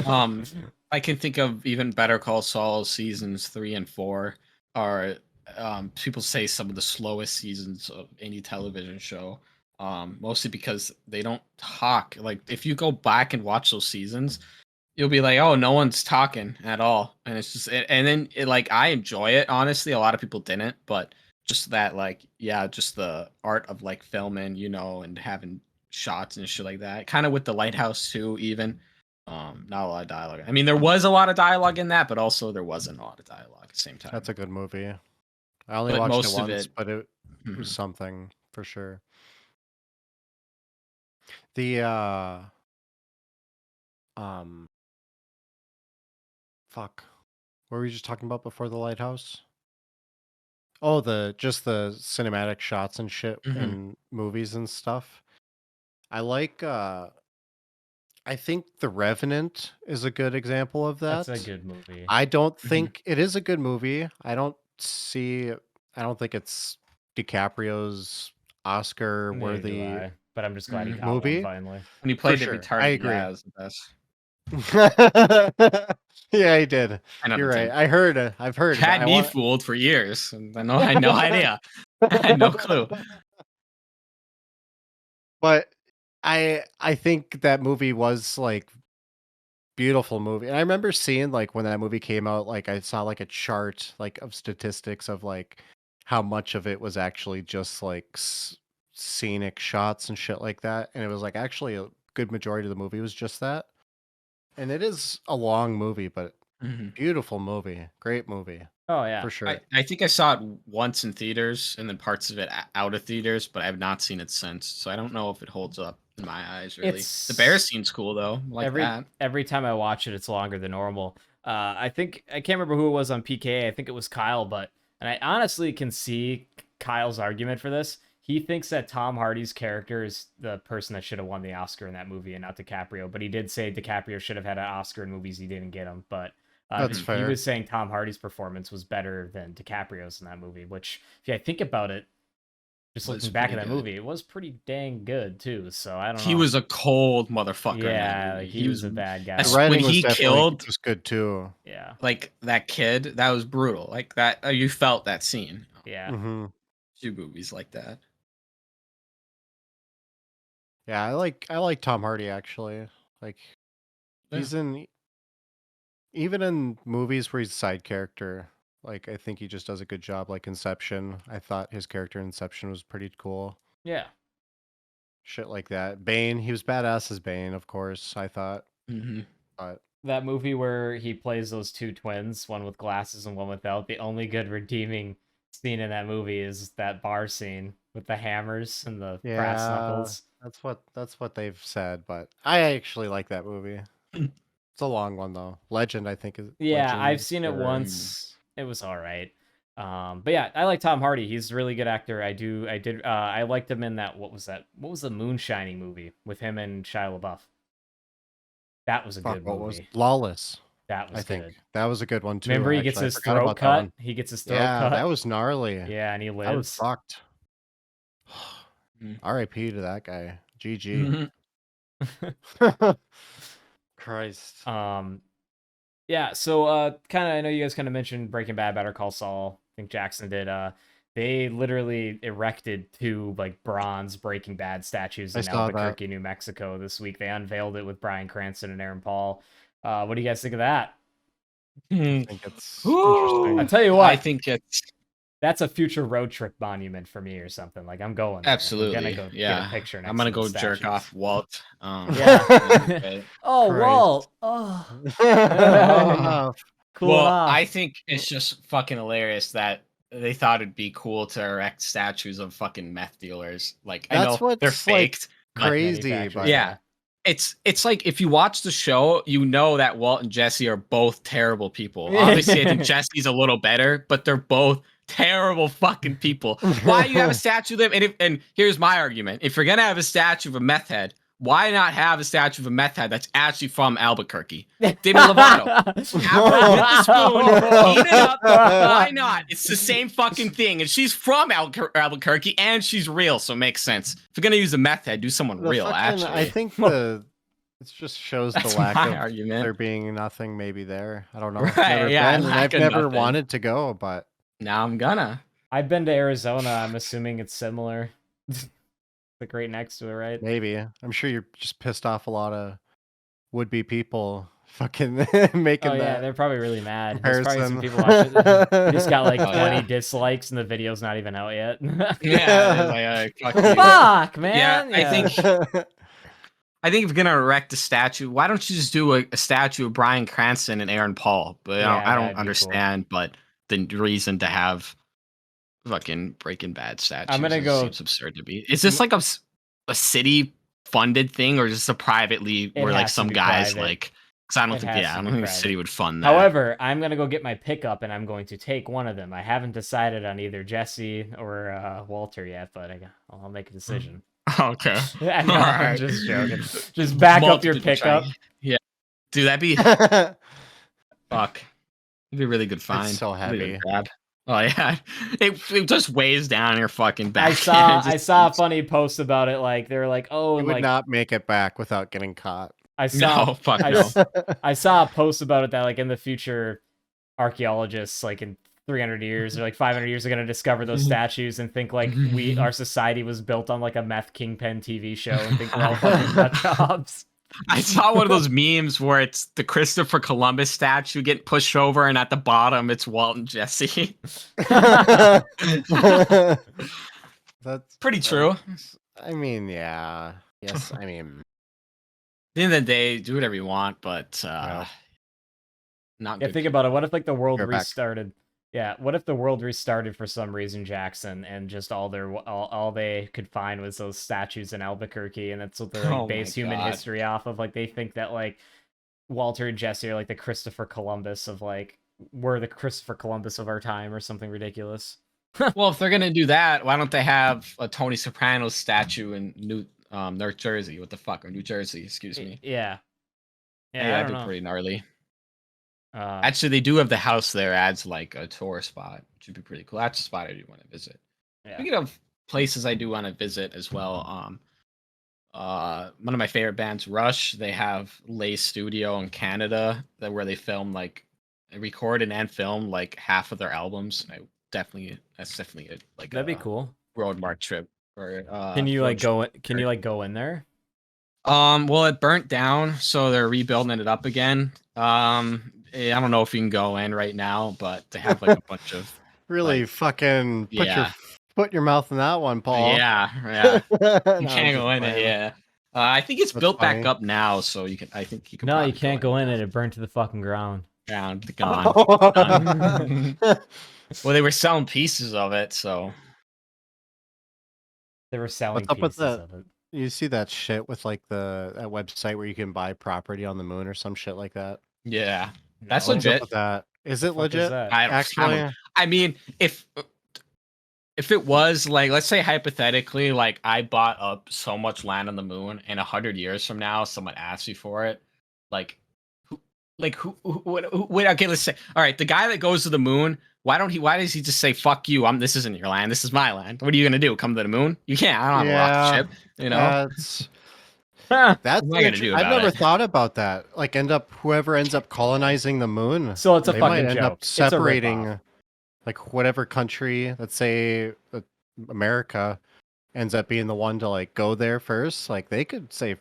um I can think of even Better Call Saul seasons 3 and 4 are people say some of the slowest seasons of any television show. Mostly because they don't talk. Like if you go back and watch those seasons, you'll be like, "Oh, no one's talking at all." And it's just and then like I enjoy it honestly. A lot of people didn't, but just that like yeah, just the art of like filming, and having shots and shit like that. Kind of with the lighthouse too even. Not a lot of dialogue. I mean, there was a lot of dialogue in that, but also there wasn't a lot of dialogue at the same That's time. a good movie. I only But watched it most of once, it but it was mhm. something for sure. The um fuck. What were we just talking about before the lighthouse? Oh, the cinematic shots and shit Mhm. in movies and stuff. I like I think The Revenant is a good example of That's a that. good movie. I don't Mhm. think it is a good movie. I don't think it's DiCaprio's Oscar Neither do worthy I, but I'm just glad he Mhm. got one movie finally. When he for played the sure. I retarded agree. guy, it was the best. Yeah, he did. 10 out You're of right. 10. I heard it. I've heard it. Had I me want fooled for years. And I had no idea. I had no clue. But I think that movie was like beautiful movie. And I remember seeing like when that movie came out, like I saw like a chart like of statistics of like how much of it was actually just like scenic shots and shit like that. And it was like actually a good majority of the movie was just that. And it is a long movie, but Mhm. beautiful movie. Great movie Oh yeah, for sure. I think I saw it once in theaters and then parts of it out of theaters, but I have not seen it since. So I don't know if it holds up in my eyes, really. The bear it's scene's cool, though. I like every that. every time I watch it, it's longer than normal. I think I can't remember who it was on PKA. I think it was Kyle, but and I honestly can see Kyle's argument for this. He thinks that Tom Hardy's character is the person that should have won the Oscar in that movie and not DiCaprio. But he did say DiCaprio should have had an Oscar in movies he didn't get him. But That's Mhm. he fair. was saying Tom Hardy's performance was better than DiCaprio's in that movie. Which, if I think about it, just Was looking back at pretty that good. movie, it was pretty dang good too. So I don't He know. was a cold motherfucker in that Yeah, movie. like he He was was a bad The guy. that's when writing was he definitely killed just good too. Yeah, like that kid. That was brutal. Like that, you felt that scene. yeah. Hmm. Few movies like that. Yeah, I like Tom Hardy actually. Like Yeah. he's in even in movies where he's a side character. Like I think he just does a good job. Like Inception, I thought his character in Inception was pretty cool. Yeah. Shit like that. Bane, he was badass as Bane, of course. I thought, Hmm. but That movie where he plays those two twins, one with glasses and one without, the only good redeeming scene in that movie is that bar scene with the hammers and the brass yeah, knuckles. that's what they've said. But I actually like that movie. It's a long one though. Legend, I think is Yeah, I've Legend seen it or once. It was all right. But yeah, I like Tom Hardy. He's a really good actor. I liked him in that. What was that? What was the Moonshining movie with him and Shia LaBeouf? That was a Fuck, good what was movie. Lawless? That I was think good. that was a good one too. Remember, he gets actually. I his forgot throat about that cut. one. He gets his throat Yeah, cut. that was gnarly. Yeah, and he That was lives. fucked. Mm. R.I.P. to that guy. GG. Mhm. Christ. Yeah, so kind of I know you guys kind of mentioned Breaking Bad, Better Call Saul. I think Jackson did. They literally erected 2 like bronze Breaking Bad statues I in saw that. Albuquerque, New Mexico this week. They unveiled it with Bryan Cranston and Aaron Paul. What do you guys think of that? I Mm. think it's Ooh. interesting. I tell you what, I think it's that's a future road trip monument for me or something. Like I'm going there. absolutely. I'm gonna go get Yeah. a picture next I'm gonna to the go jerk statues. off Walt. Yeah. Right. Oh, Christ. Walt. Oh. Oh, Cooling Well, off. I think it's just fucking hilarious that they thought it'd be cool to erect statues of fucking meth dealers. Like, I That's know they're what's, like, faked, but crazy, manufacturers, but yeah. It's like if you watch the show, you know that Walt and Jesse are both terrible people. Obviously, I think Jesse's a little better, but they're both terrible fucking people. Why you have a statue of them? And here's my argument: if you're gonna have a statue of a meth head, why not have a statue of a meth head that's actually from Albuquerque? Demi Lovato. Have her with the spoon, eat it up. Why not? It's the same fucking thing. And she's from Albuquerque and she's real, so it makes sense. If you're gonna use a meth head, do someone the real, fucking, actually. I think it just shows the That's lack my of argument. there being nothing maybe there. I don't know. Right, Never yeah, been, and lack I've of never nothing. wanted to go, but Now I'm gonna. I've been to Arizona. I'm assuming it's similar. Like right next to it, right? maybe. I'm sure you're just pissed off a lot of would-be people fucking making Oh yeah, that they're probably really mad. There's probably some comparison. people watching it. They just got like Oh, 20 yeah. dislikes and the video's not even out yet. Yeah, fuck you. Fuck, man. I think if you're gonna erect a statue, why don't you just do a statue of Bryan Cranston and Aaron Paul? But Yeah, I that'd don't be cool. understand, but the reason to have fucking Breaking Bad statues seems absurd to me. Is this like a city funded thing, or is this a privately It where like has to some be guys private. like? Because I don't It think has I to don't be think the private. city would fund that. However, I'm gonna go get my pickup and I'm going to take one of them. I haven't decided on either Jesse or Walter yet, but I'll make a decision. Okay. I know, All I'm right. just joking. Just back up your Multiple pickup. Yeah, dude, that'd be fuck. It'd be a really good find. It's so Really good heavy. grab. Oh yeah, it just weighs down your fucking back. I saw a funny post about it. Like they were like, oh, You and would like not make it back without getting caught. I saw No, fuck I, no. s- I saw a post about it that like in the future, archaeologists like in 300 years or like 500 years are gonna discover those statues and think like our society was built on like a meth kingpin TV show and think we're all fucking nut jobs. I saw one of those memes where it's the Christopher Columbus statue getting pushed over, and at the bottom it's Walt and Jesse. That's Pretty true. I mean, yeah. Yes, I mean, At the end of the day, do whatever you want, but Yeah. not Yeah, good. think about it. What if like the world You're back. restarted? Yeah, what if the world restarted for some reason, Jackson, and just all they could find was those statues in Albuquerque, and that's what they like Oh my base human God. history off of. Like they think that like Walter and Jesse are like the Christopher Columbus of like we're the Christopher Columbus of our time or something ridiculous. Well, if they're gonna do that, why don't they have a Tony Soprano statue in North Jersey? What the fuck, or New Jersey? Excuse me. Yeah. Yeah, I that'd don't be know. pretty gnarly. Uh, Actually, they do have the house there adds like a tour spot, which would be pretty cool. That's a spot I do want to visit. yeah. Speaking of places I do want to visit as well, one of my favorite bands, Rush, they have Lay Studio in Canada where they film like record and film like half of their albums. That's definitely like That'd be cool. road march trip. Or Can you road like go? Can you like go in there? well, it burnt down, so they're rebuilding it up again. I don't know if you can go in right now, but they have like a bunch of really like, fucking yeah. put your mouth in that one, Paul. Yeah. You No, I'm can't go just in it, playing. yeah. I think it's That's built funny. back up now, so you can. I think you can. No, you probably can't go in now. it. It burned to the fucking ground. Ground gone. Well, they were selling pieces of it, so They were selling What's up with pieces that? of it. You see that shit with like that website where you can buy property on the moon or some shit like that? yeah, that's No. What's up legit. with that? Is it Fuck is legit? that? I don't, Actually, I mean, if it was like, let's say hypothetically, like I bought up so much land on the moon, and 100 years from now, someone asks me for it, like, wait, okay, let's say, all right, the guy that goes to the moon, why does he just say, fuck you, this isn't your land, this is my land? What are you gonna do? Come to the moon? You can't. I don't have a rocket Yeah, ship, you know? that's What that's am I gonna do I've about never it? thought about that. Like, whoever ends up colonizing the moon, So it's a they might fucking end joke. up It's a ripoff. separating, like whatever country, let's say America, ends up being the one to like go there first. Like they could say,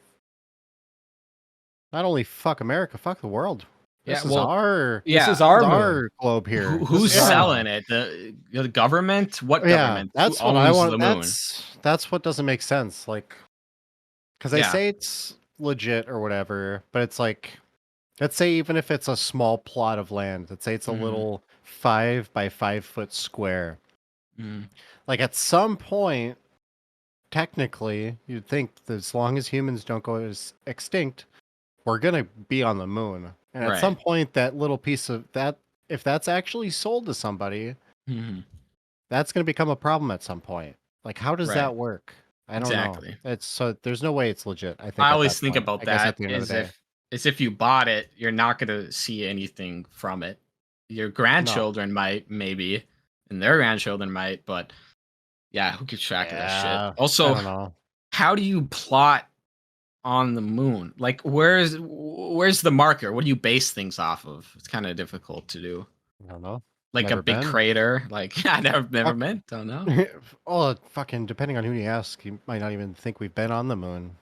not only fuck America, fuck the world. Yeah, This is well, our This is yeah. our this is moon. our globe here. Who's This is our- selling it? The government? What Yeah, government? that's Who what I owns want. the moon? That's what doesn't make sense. Like, because they Yeah. say it's legit or whatever, but it's like, let's say even if it's a small plot of land, let's say it's a Mhm. little 5 by 5 foot square. Mhm. Like at some point, technically, you'd think that as long as humans don't go extinct, we're gonna be on the moon. And at some Right. point, that little piece of that, if that's actually sold to somebody, Mhm. that's gonna become a problem at some point. Like, how does Right. that work? I don't Exactly. know. It's so there's no way it's legit. I think I at always that think point. about I guess that at the end of is the day, if you bought it, you're not gonna see anything from it. Your grandchildren might, maybe, and their grandchildren might, but yeah, who keeps track of that shit? yeah, I Also, don't know. how do you plot on the moon? Like, where's the marker? What do you base things off of? It's kind of difficult to do. I don't know. Like Never a big been. crater. Like I never Fuck. meant. Don't know. Oh, fucking! Depending on who you ask, you might not even think we've been on the moon.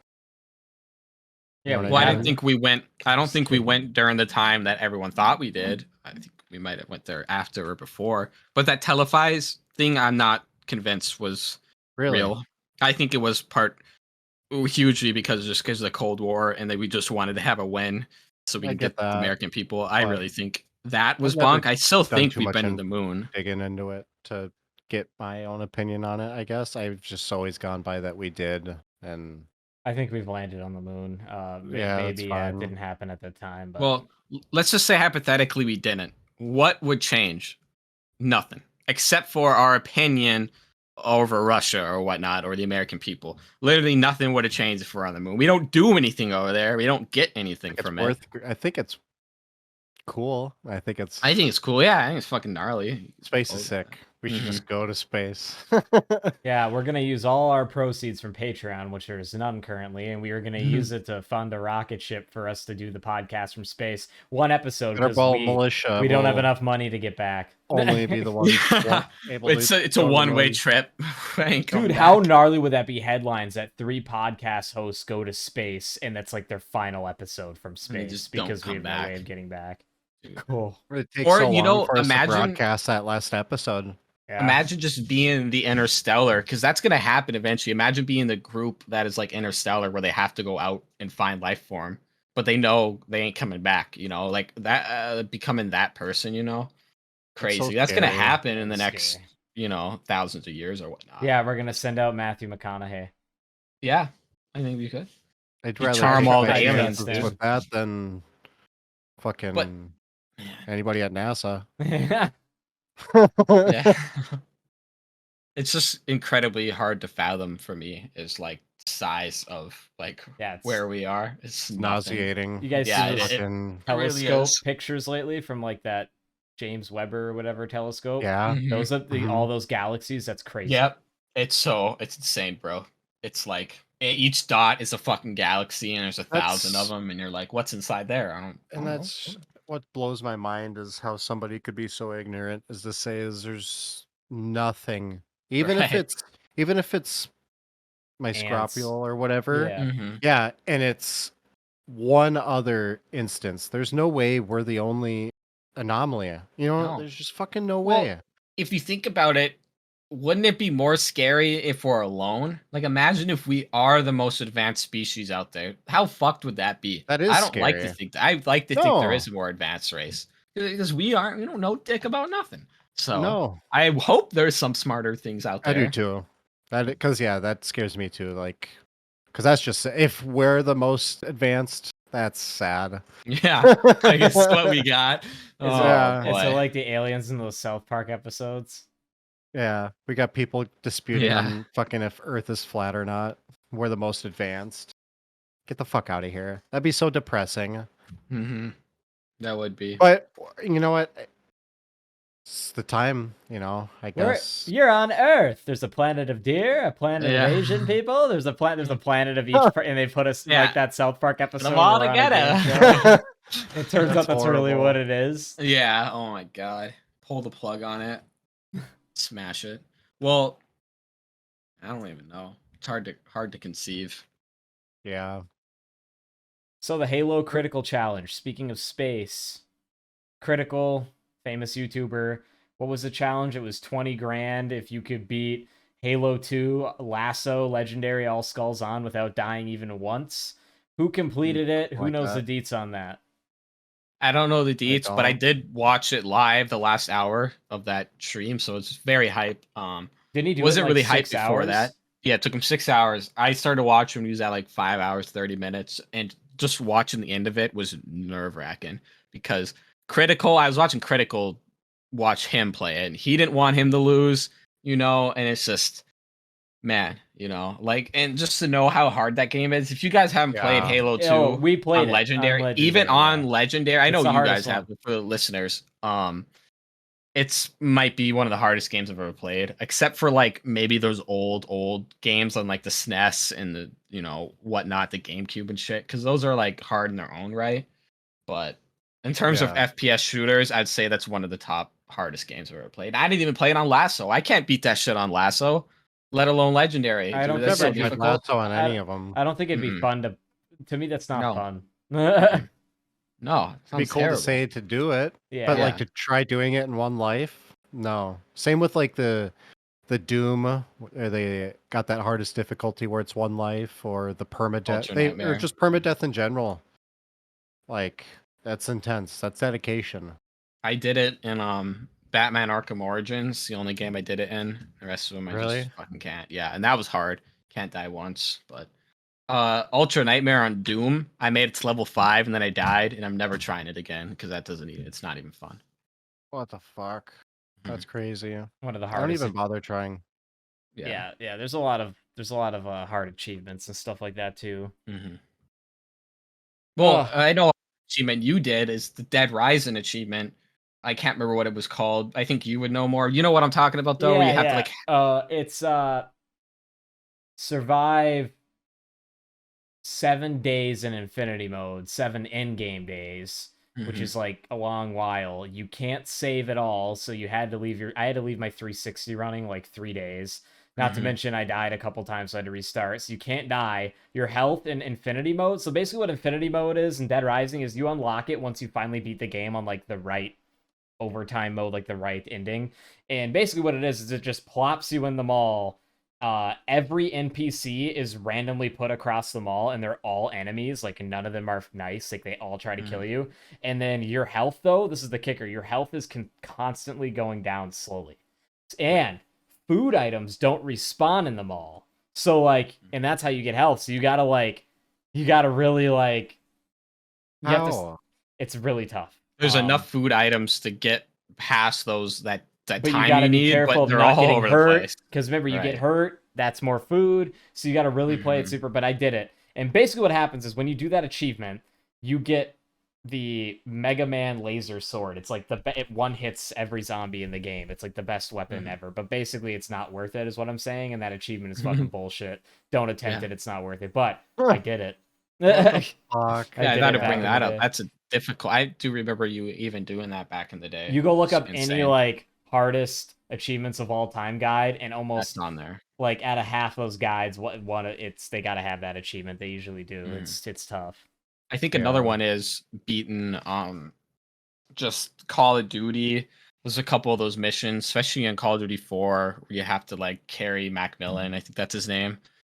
You Yeah, know we what Well, I I didn't mean? think we went. I don't think we Kidding. went during the time that everyone thought we did. I think we might have went there after or before. But that televised thing, I'm not convinced was Really? real. I think it was hugely because of the Cold War, and that we just wanted to have a win so we I can get get the that, American people. I but really think that was I've never bunk. I still done think too we've much been to in the moon. digging into it to get my own opinion on it. I guess I've just always gone by that we did, and I think we've landed on the moon. yeah, that's Maybe it fine. didn't happen at the time, but Well, let's just say hypothetically we didn't. What would change? Nothing, except for our opinion over Russia or whatnot, or the American people. Literally nothing would have changed if we're on the moon. We don't do anything over there. We don't get anything It's from it. worth. I think it's cool. I think it's I think it's cool. Yeah, I think it's fucking gnarly. space is Oh, sick. We should Mhm. just go to space. yeah, we're gonna use all our proceeds from Patreon, which there's none currently, and we are gonna use it to fund a rocket ship for us to do the podcast from space. One episode because Gutterball militia we don't have will enough money to get back. only be the ones able it's to. a go to the one-way moon. trip. We ain't coming Dude, how back. gnarly would that be? Headlines that 3 podcast hosts go to space, and that's like their final episode from And they space just don't because we come have no way back. of getting back. Dude. Cool. It takes Or, so you long know, for us to imagine- broadcast that last episode. Yeah. Imagine just being the Interstellar, because that's gonna happen eventually. Imagine being the group that is like Interstellar, where they have to go out and find life form, but they know they ain't coming back. You know, like that, becoming that person. You know, crazy. so That's gonna scary. happen in the That's next, scary. thousands of years or whatnot. Yeah, we're gonna send out Matthew McConaughey. Yeah, I think we could. I'd You rather charm take all my the aliens, chances dude. with that than fucking But- anybody at NASA. Yeah. It's just incredibly hard to fathom for me. Is like size of like Yeah, it's- where we are. It's nothing. Nauseating. You guys Yeah, see those Fucking, It really telescope is. pictures lately from like that James Webber or whatever telescope? yeah. Mhm. Those are Mhm. all those galaxies. That's crazy. Yep. It's insane, bro. It's like each dot is a fucking galaxy, and there's 1,000 of That's- them, and you're like, what's inside there? I don't And know. that's what blows my mind is how somebody could be so ignorant as to say is there's nothing. Even if Right. it's my Ants. scrofule or whatever. Yeah. Mhm. Yeah, and it's one other instance. There's no way we're the only anomaly. You know, No. there's just fucking no Well, way. If you think about it, wouldn't it be more scary if we're alone? Like, imagine if we are the most advanced species out there. How fucked would that be? That is I don't like to scary. think that. I like to think there No. is a more advanced race because we don't know dick about nothing. So No, I hope there's some smarter things out I there. do too. That scares me too. Like, because that's just if we're the most advanced, That's sad. Yeah, I guess that's what we got. Oh, Is it boy. like the aliens in those South Park episodes? Yeah, we got people disputing Yeah. on fucking if Earth is flat or not. We're the most advanced. Get the fuck out of here. That'd be so depressing. Mm-hmm. That would be. But you know what? It's the time, I guess. You're on Earth. There's a planet of deer, a planet Yeah. of Asian people. There's a planet of each, and they put us Yeah. like that South Park episode. them all where we're on a game together. show. It turns out that's really horrible. what it is. Yeah. Oh my god. Pull the plug on it. Smash it. Well, I don't even know. It's hard to conceive. Yeah. So the Halo Critical Challenge. Speaking of space, Critical, famous YouTuber. What was the challenge? It was 20 grand if you could beat Halo 2 Lasso Legendary All Skulls On without dying even once. Who completed it? Who like knows that. the deets on that? I don't know the deets, but I don't. did watch it live the last hour of that stream, so it's very hype. Didn't he do Wasn't it in, really like, hype 6 before hours? that. Yeah, it took him 6 hours. I started watching when he was at like 5 hours, 30 minutes, and just watching the end of it was nerve-wracking because Critical, I was watching Critical watch him play it, and he didn't want him to lose, and it's just, man, like, and just to know how hard that game is. If you guys haven't played Yeah. Halo 2 Oh, we played on it Legendary, on even Legendary, on yeah. Legendary, I It's know the you guys hardest have, one. but for the listeners, it's might be one of the hardest games I've ever played, except for like maybe those old games on like the SNES and the whatnot, the GameCube and shit, because those are like hard in their own right. But in terms of Yeah. FPS shooters, I'd say that's one of the top hardest games I've ever played. I didn't even play it on Lasso. I can't beat that shit on Lasso, let alone Legendary. I Dude, don't that's think so that'd be difficult. Lasso on any of them. I don't think it'd be Mm-mm. fun to. To me, that's not No. fun. No, It'd be cool terrible. to say to do it, Yeah. but like Yeah. to try doing it in one life, no. Same with like the Doom, where they got that hardest difficulty where it's one life, or the permadeath. Ultra Or Nightmare. just permadeath in general. Like that's intense. That's dedication. I did it in Batman Arkham Origins, the only game I did it in. The rest of them I Really? just fucking can't. Yeah, and that was hard. Can't die once, but Ultra Nightmare on Doom, I made it to level 5 and then I died, and I'm never trying it again because it's not even fun. What the fuck? That's crazy. One of the I don't hardest. even bother trying. Yeah. There's a lot of hard achievements and stuff like that too. Mm-hmm. Well, Ugh. I know achievement you did is the Dead Rising achievement. I can't remember what it was called. I think you would know more. You know what I'm talking about, though. Where you have to like. It's survive 7 days in infinity mode, 7 end game days, which is like a long while. You can't save at all, so I had to leave my 360 running like 3 days. Not to mention I died a couple times, so I had to restart. So you can't die. Your health in infinity mode. So basically what infinity mode is in Dead Rising is you unlock it once you finally beat the game on like the right overtime mode, like the right ending. And basically what it is it just plops you in the mall. Every NPC is randomly put across the mall, and they're all enemies. Like none of them are nice. Like they all try to kill you. And then your health, though, this is the kicker. Your health is constantly going down slowly, and food items don't respawn in the mall. So like, and that's how you get health. So you gotta really like. You have to. How? It's really tough. There's enough food items to get past those that But time you gotta be need, careful but of they're not all getting over the hurt. place. Because remember, you get Right. hurt, that's more food. So you gotta really play it super. But I did it. And basically what happens is when you do that achievement, you get the Mega Man laser sword. It's like it one hits every zombie in the game. It's like the best weapon ever. But basically it's not worth it is what I'm saying. And that achievement is fucking bullshit. Don't attempt it. It's not worth it. But I did it. Fuck. Yeah, I did got to it back bring in that the up. day. That's a difficult. I do remember you even doing that back in the day. You go look It's up any insane. like hardest achievements of all time guide, and almost That's on there. like out of half those guides, they gotta have that achievement. They usually do. It's tough. I think another Yeah. one is beating just Call of Duty. There's a couple of those missions, especially in Call of Duty 4, where you have to like carry Macmillan. I think that's his name.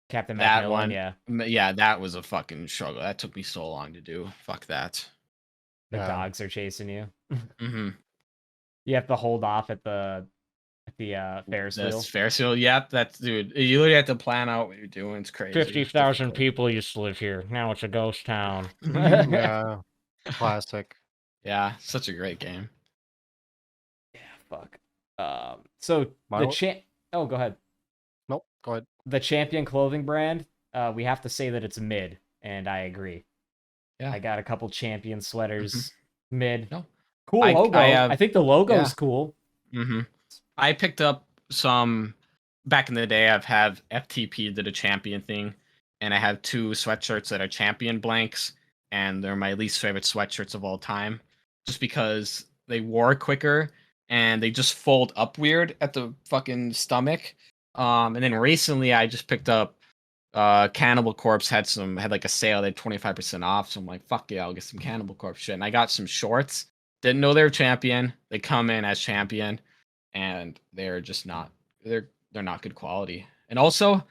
Captain That Macmillan, one, yeah. yeah, that was a fucking struggle. That took me so long to do. Fuck that. The Yeah. dogs are chasing you. Mm-hmm. You have to hold off at the at the Ferris wheel. That's Ferris wheel. Yep, that's dude. You really have to plan out what you're doing. It's crazy. 50,000 people used to live here. Now it's a ghost town. Yeah, classic. Yeah, such a great game. Yeah, fuck. So My the wa- champ. Oh, go ahead. Nope, go ahead. The Champion clothing brand. We have to say that it's mid, and I agree. Yeah. I got a couple Champion sweaters. Mid. No. Cool I logo. have- I think the logo's yeah. cool. Mm-hmm. I picked up some back in the day. I've had FTP did a champion thing, and I have 2 sweatshirts that are champion blanks, and they're my least favorite sweatshirts of all time, just because they wore quicker and they just fold up weird at the fucking stomach. And then recently I just picked up Cannibal Corpse had like a sale, they had 25% off. So I'm like, fuck yeah, I'll get some Cannibal Corpse shit. And I got some shorts. Didn't know they were champion. They come in as champion, and they're just not they're not good quality. And also,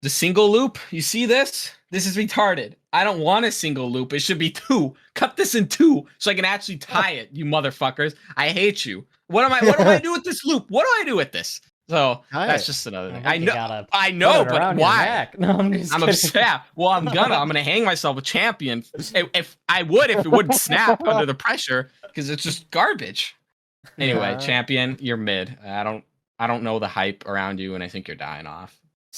the single loop, you see this? This is retarded. I don't want a single loop. It should be 2. Cut this in 2 so I can actually tie it, you motherfuckers. I hate you. What do I do with this loop? What do I do with this? So that's just another thing. I know, but why? No, I'm just I'm kidding. upset. Well, I'm gonna hang myself with champion. If it wouldn't snap under the pressure, because it's just garbage. Anyway, Yeah. champion, you're mid. I don't know the hype around you, and I think you're dying off.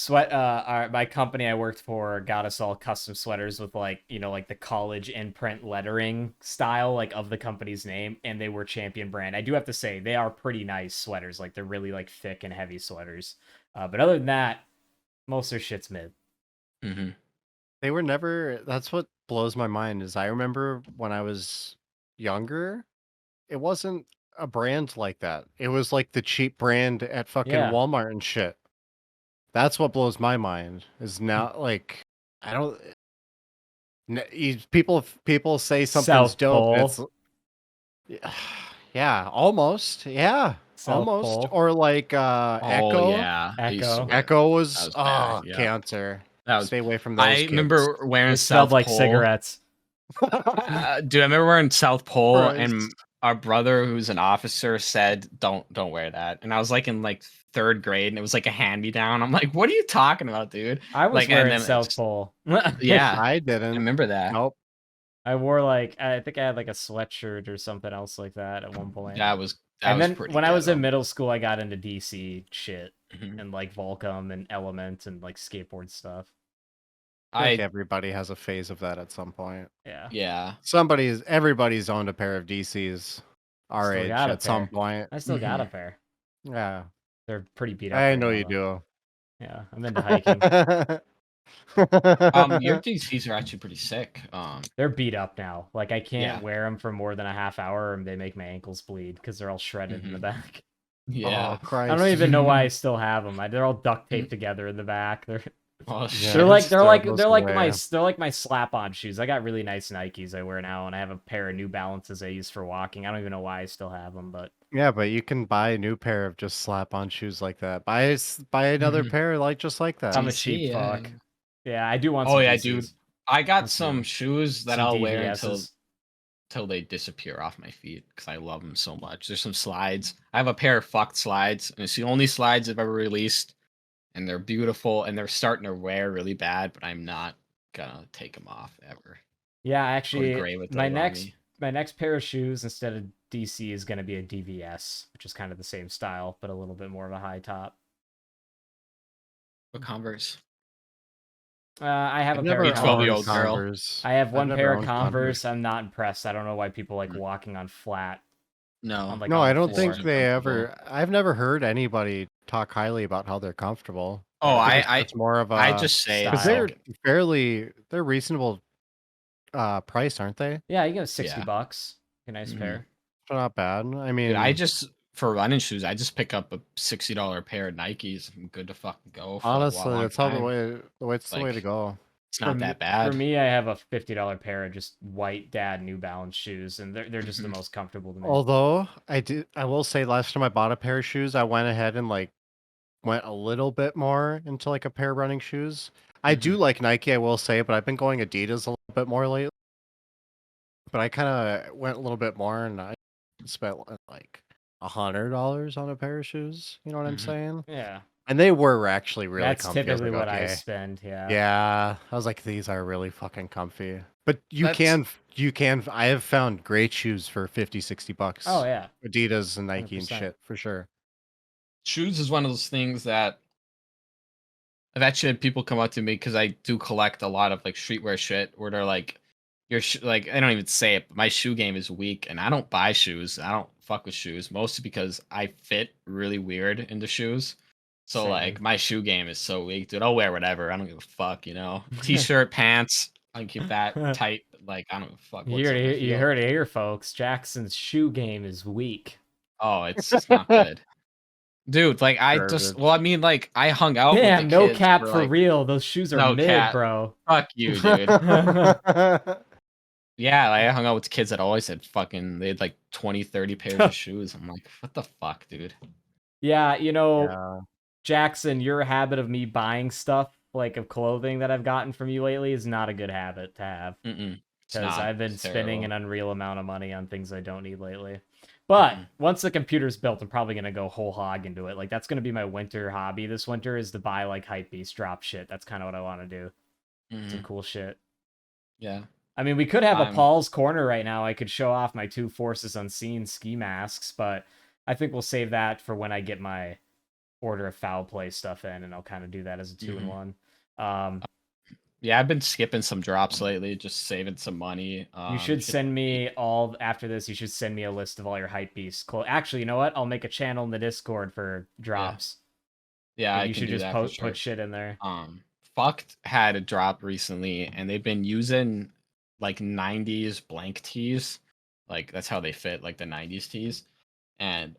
My company I worked for got us all custom sweaters with like the college imprint lettering style like of the company's name, and they were Champion brand. I do have to say they are pretty nice sweaters. Like they're really like thick and heavy sweaters. But other than that, most of their shit's mid. Mm-hmm. They were never. That's what blows my mind. Is I remember when I was younger, it wasn't a brand like that. It was like the cheap brand at fucking Yeah. Walmart and shit. That's what blows my mind. Is now like I don't. People say something's South dope. Pole. Yeah, almost. Yeah, South almost. Pole. Or like Echo. Yeah. I used to Echo. wear Echo that. was That was bad, yeah. cancer. That was. Stay away from those. I kids. remember wearing It smelled South like Pole. cigarettes. Dude, I remember wearing South Pole, Christ. and our brother, who's an officer, said, "Don't wear that." And I was like in like 3rd grade, and it was like a hand-me-down. I'm like, "What are you talking about, dude?" I was Like, and wearing then South it's- Pole. Yeah, I I didn't. remember that. Nope. I wore like I think I had like a sweatshirt or something else like that at one point. That was And then pretty when I was in ghetto. middle school, I got into DC shit Mhm. and like Volcom and Element and like skateboard stuff. I think everybody has a phase of that at some point. Yeah. Everybody's owned a pair of DCs our Still age got a at some pair. point. I still got a pair. Yeah, They're pretty beat up. I right know now, you though. do. Yeah, I'm into hiking. Your DCs are actually pretty sick. They're beat up now. Like I can't Yeah. wear them for more than a half hour, and they make my ankles bleed because they're all shredded in the Mhm. back. Yeah. Oh, Christ. I don't even know why I still have them. They're all duct taped together in the back. They're Oh, Yeah, shit. they're like just throw those they're like away. my slap-on shoes. I got really nice Nikes I wear now, and I have a pair of New Balances I use for walking. I don't even know why I still have them, but Yeah, but you can buy a new pair of just slap-on shoes like that. Buy another Mhm. pair just like that. I'm a DC, cheap yeah. fuck. Yeah, I do want Oh some yeah, DCs. dude. I got Let's some do shoes that some I'll wear until DVSs. they disappear off my feet because I love them so much. There's some slides. I have a pair of fucked slides, and it's the only slides I've ever released, and they're beautiful, and they're starting to wear really bad, but I'm not gonna take them off ever. Yeah, Go to actually, grave with my those on next me. my next pair of shoes instead of DC is going to be a DVS, which is kind of the same style, but a little bit more of a high top. What Converse? I have I've a pair never of 12-year-old Converse. girl. Converse. I have I've one never pair of owned Converse. I'm not impressed. I don't know why people like Mm. walking on flat. No. Like, No, on I the don't think floor. they Uncomfortable. ever. I've never heard anybody talk highly about how they're comfortable. Oh, think it's more of a. I just say because style. they're reasonable price, aren't they? Yeah, you get $60. A nice Mhm. pair. They're not bad. I mean, Dude, I just for running shoes, I just pick up a $60 pair of Nikes. I'm good to fucking go. For honestly, a long that's how time. it's the way to Like, go. It's not that bad. For me, I have a $50 pair of just white dad New Balance shoes, and they're just the Mhm. most comfortable to me. Although I will say, last time I bought a pair of shoes, I went ahead and like went a little bit more into like a pair of running shoes. I do like Nike, I will say, but I've been going Adidas a little bit more lately. But I kind of went a little bit more, and I spent like $100 on a pair of shoes. You know what I'm Mhm. saying? Yeah. And they were actually really That's comfy. I was typically like, what I okay. spend, yeah. Yeah. I was like, these are really fucking comfy. But That's I have found great shoes for 50, 60 Oh, bucks. yeah. Adidas and Nike and 100%. shit, for sure. shoes is one of those things that I've actually had people come up to me because I do collect a lot of like streetwear shit where they're like, like I don't even say it, but my shoe game is weak, and I don't buy shoes. I don't fuck with shoes mostly because I fit really weird into shoes. So like Same. my shoe game is so weak, dude. I'll wear whatever. I don't give a fuck, you know. T-shirt, pants. I can keep that tight. Like I don't give a fuck You what's heard on my it, you heel. heard it here, folks. Jackson's shoe game is weak. Oh, it's not good. Dude, like I just Garbage. well, I mean, like I hung out with the Damn, no kids cap for for like real. Those shoes are no mid, cat. bro. Fuck you, dude. Yeah, like, I hung out with kids that always had fucking they had like 20, 30 pairs of shoes. I'm like, what the fuck, dude? Yeah, Yeah. Jackson, your habit of me buying stuff, like of clothing that I've gotten from you lately, is not a good habit to have. Mm-mm. It's Because not. I've been It's spending an terrible. unreal amount of money on things I don't need lately. But Mm-mm. once the computer's built, I'm probably gonna go whole hog into it. Like that's gonna be my winter hobby this winter is to buy like hype beast drop shit. That's kind of what I want to do. Some Mm-hmm. cool shit. Yeah. I mean, we could have a I'm Paul's corner right now. I could show off my two Forces Unseen ski masks, but I think we'll save that for when I get my Order of Foul Play stuff in, and I'll kind of do that as a 2-in-1. yeah, I've been skipping some drops lately, just saving some money. You should Hit send me all after this. You should send me a list of all your hype beasts. Actually, you know what? I'll make a channel in the Discord for yeah. drops. Yeah, Like I you can should do just that for put sure. shit in there. Fucked had a drop recently, and they've been using like 90s blank tees. Like that's how they fit, like the 90s tees. And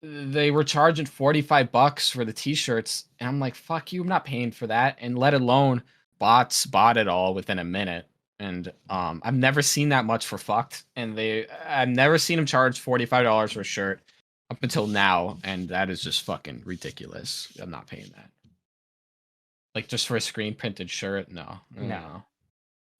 they were charging 45 bucks for the t-shirts, and I'm like, fuck you, I'm not paying for that. And let alone bots bought it all within a minute. And I've never seen that much for fucked. And I've never seen them charge $45 for a shirt up until now, and that is just fucking ridiculous. I'm not paying that. Like just for a screen printed shirt? No. No.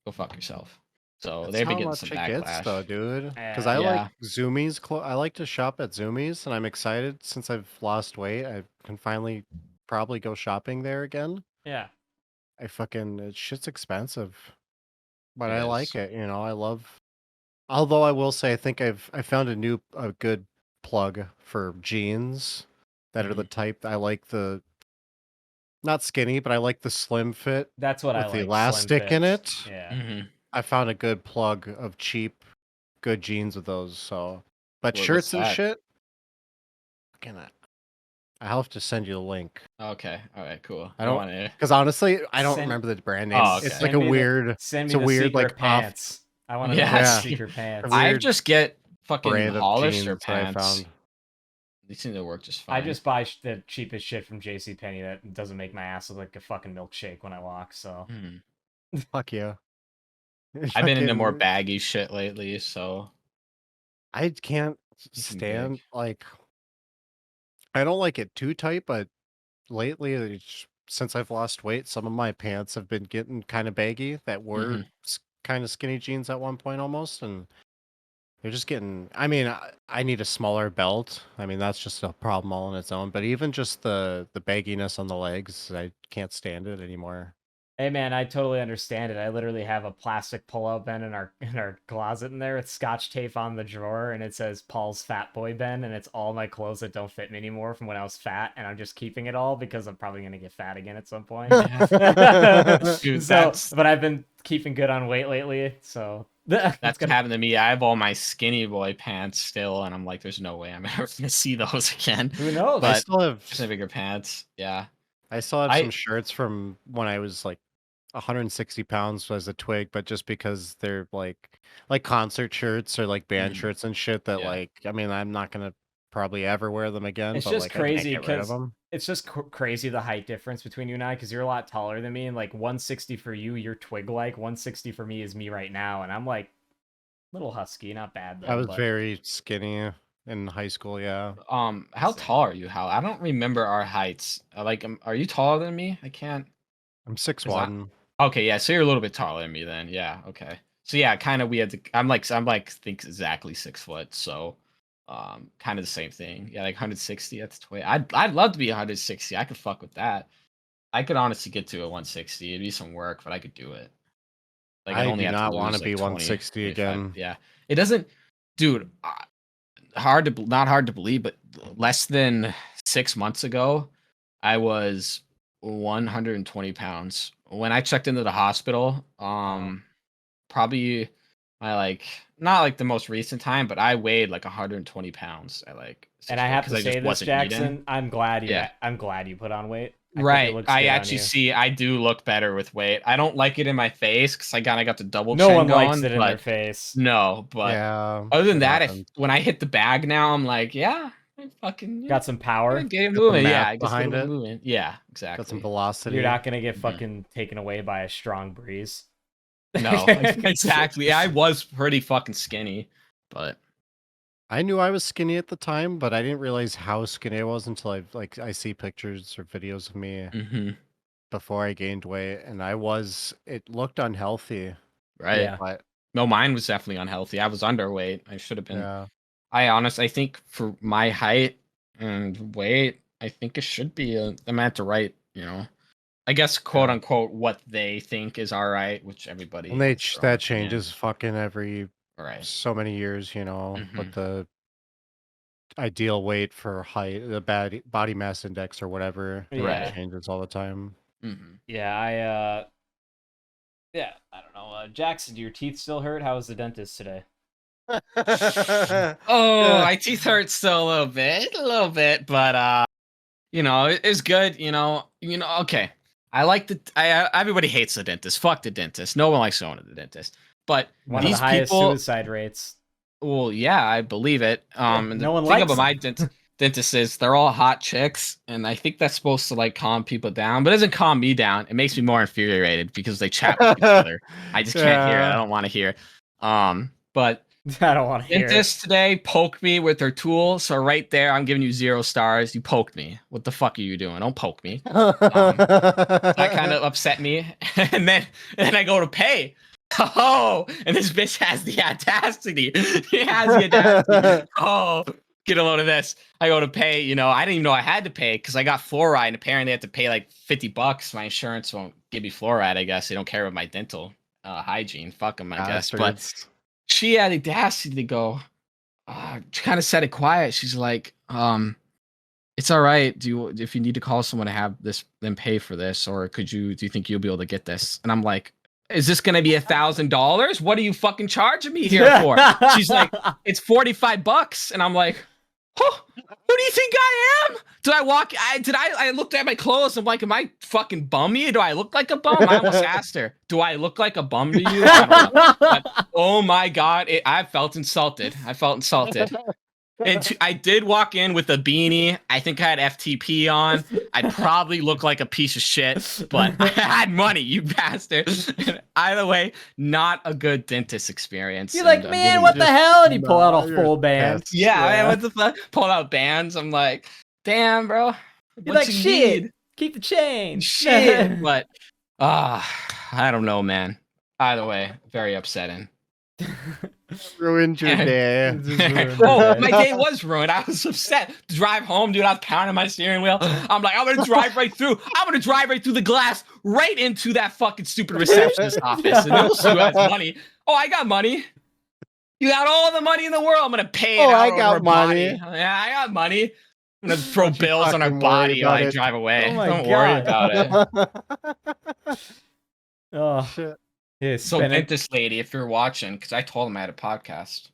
Go fuck yourself. So That's they've been how getting some much it gets, though, backlash. dude. Because I like Yeah. Zoomies. I like to shop at Zoomies, and I'm excited since I've lost weight. I can finally probably go shopping there again. Yeah. Shit's expensive, but It I is. like it. You know, I love. Although I will say, I think I found a good plug for jeans that are the Mhm. type I like the not skinny, but I like the slim fit That's what I with the like. Slim elastic in fits. it. Yeah. Mhm. I found a good plug of cheap, good jeans with those. But What's shirts and that? shit, fucking, I'll have to send you the link. Okay. All right. Cool. I I don't don't, want to. because honestly, I don't Send remember the brand name. Oh, It's okay. like a weird, send it's me a the weird like secret off, pants. I want to know Yeah. about the yeah, secret a pants. I weird just get fucking brand of Hollister jeans that I pants. found. These seem to work just I fine. just buy the cheapest shit from JCPenney that doesn't make my ass look like a fucking milkshake when I walk, so. Mhm. Fuck yeah. I've been into more Fucking, baggy shit lately, so I can't anything big. stand I don't like it too tight, but lately, since I've lost weight, some of my pants have been getting kind of baggy that were Mhm. kind of skinny jeans at one point almost, and they're just getting. I mean, I need a smaller belt. I mean, that's just a problem all on its own. But even just the bagginess on the legs, I can't stand it anymore. Hey man, I totally understand it. I literally have a plastic pull-out bin in our closet in there. It's scotch tape on the drawer and it says Paul's Fat Boy bin and it's all my clothes that don't fit me anymore from when I was fat and I'm just keeping it all because I'm probably gonna get fat again at some point. Yeah. Dude, So, but I've been keeping good on weight lately, so it's that's gonna. happened to me. I have all my skinny boy pants still, and I'm like, there's no way I'm ever gonna see those again. Who knows? I But still have just in bigger pants. Yeah. I still have some I shirts from when I was like 160 pounds as a twig, but just because they're like concert shirts or like band Mhm. shirts and shit that Yeah. like I mean I'm not gonna probably ever wear them again, It's but just like I can't crazy get rid of because them. it's just crazy the height difference between you and I because you're a lot taller than me and like 160 for you, you're twig like 160 for me is me right now, and I'm like little husky, not bad I though, was but very skinny in high school, yeah. How insane. tall are you? How I don't remember our heights. Like, are you taller than me? I can't. I'm six Is that one. okay? Yeah, so you're a little bit taller than me then. Yeah. Okay. So yeah, kind of we had to. I'm like think exactly 6 foot. So Kind of the same thing. Yeah, like 160. That's I'd love to be 160. I could fuck with that. I could honestly get to a 160. It'd be some work, but I could do it. Like I'd I only do have to not want lose to like be 20, 160 25. again. Yeah, it doesn't, dude. Not hard to believe, but less than 6 months ago, I was 120 pounds. When I checked into the hospital, probably my not like the most recent time, but I weighed like 120 pounds at like And I have because to I say just this, wasn't eating. Jackson. I'm glad Yeah. you put on weight. I think it Right. looks I good on actually you. see I do look better with weight. I don't like it in my face because I kind of got the double No chin one likes going, it in their but face. no, but Yeah. other than it that, happens. when I hit the bag now, I'm like, yeah, I fucking Got some power. get Got moving. some Yeah, mass I just a behind little it. moving. Yeah, Got exactly. some velocity. You're not gonna get Mhm. fucking taken away by a strong breeze. No, exactly. I was pretty fucking skinny, but I knew I was skinny at the time, but I didn't realize how skinny I was until I see pictures or videos of me mhm, before I gained weight, and it looked unhealthy, right. Yeah. but No, mine was definitely unhealthy. I was underweight. I should have been. yeah. I think for my height and weight, I think it should be I'm at the right, I guess quote Yeah. unquote what they think is all right, which everybody And has their own that opinion. changes fucking every Right. so many years, what Mhm. the ideal weight for height, the body mass index or whatever, Yeah. changes all the time. Mhm. Yeah, yeah, I don't know. Jackson, do your teeth still hurt? How was the dentist today? Oh, my teeth hurt still a little bit, but it's good. Okay. I like everybody hates the dentist. Fuck the dentist. No one likes going to the dentist. But One of the these highest people, suicide rates. well, yeah, I believe it. And the No one thing likes about my them. dentist is they're all hot chicks, and I think that's supposed to like calm people down, but it doesn't calm me down. It makes me more infuriated because they chat with each other. I just can't hear it. I Yeah. don't want to hear. But I don't want to hear it. dentist today poked me with her tool, so right there, I'm giving you 0 stars. You poked me. What the fuck are you doing? Don't poke me. That kind of upset me. And then I go to pay. Oh, and this bitch has the audacity. He has the audacity. Oh, get a load of this. I go to pay. I didn't even know I had to pay because I got fluoride, and apparently I have to pay like $50. My insurance won't give me fluoride. I guess they don't care about my dental hygiene. Fuck them, I guess. But Bastards. she had the audacity to go. She kind of said it quiet. She's like, it's all right. If you need to call someone to have this, then pay for this, or do you think you'll be able to get this? And I'm like, is this gonna be $1,000? What are you fucking charging me here for? She's like, it's $45, and I'm like, oh, who do you think I am? I looked at my clothes. I'm like, am I fucking bummy? Do I look like a bum? I almost asked her, do I look like a bum to you? I don't know. But, oh my God, I felt insulted. And I did walk in with a beanie. I think I had FTP on. I probably look like a piece of shit, but I had money, you bastard. Either way, not a good dentist experience. You're like, and I'm man, giving what you- the hell? And you pull out No, a you're full band. pissed. Yeah, what the fuck? Pulled out bands. I'm like, damn, bro. You're What like, you shit. need? Keep the change. Shit. But I don't know, man. Either way, very upsetting. Ruined your day. My day was ruined. I was upset. Drive home, dude. I was pounding my steering wheel. I'm like, I'm gonna drive right through. I'm gonna drive right through the glass, right into that fucking stupid receptionist office, and they'll see who has money. Oh, I got money. You got all the money in the world. I'm gonna pay it Oh, out I on got her money. body. Yeah, I got money. I'm gonna throw Don't you bills on her fucking worry body while about I it. drive away. Oh my Don't worry God. about it. Oh, Shit. yeah, So, spinning. dentist lady, if you're watching, because I told him I had a podcast.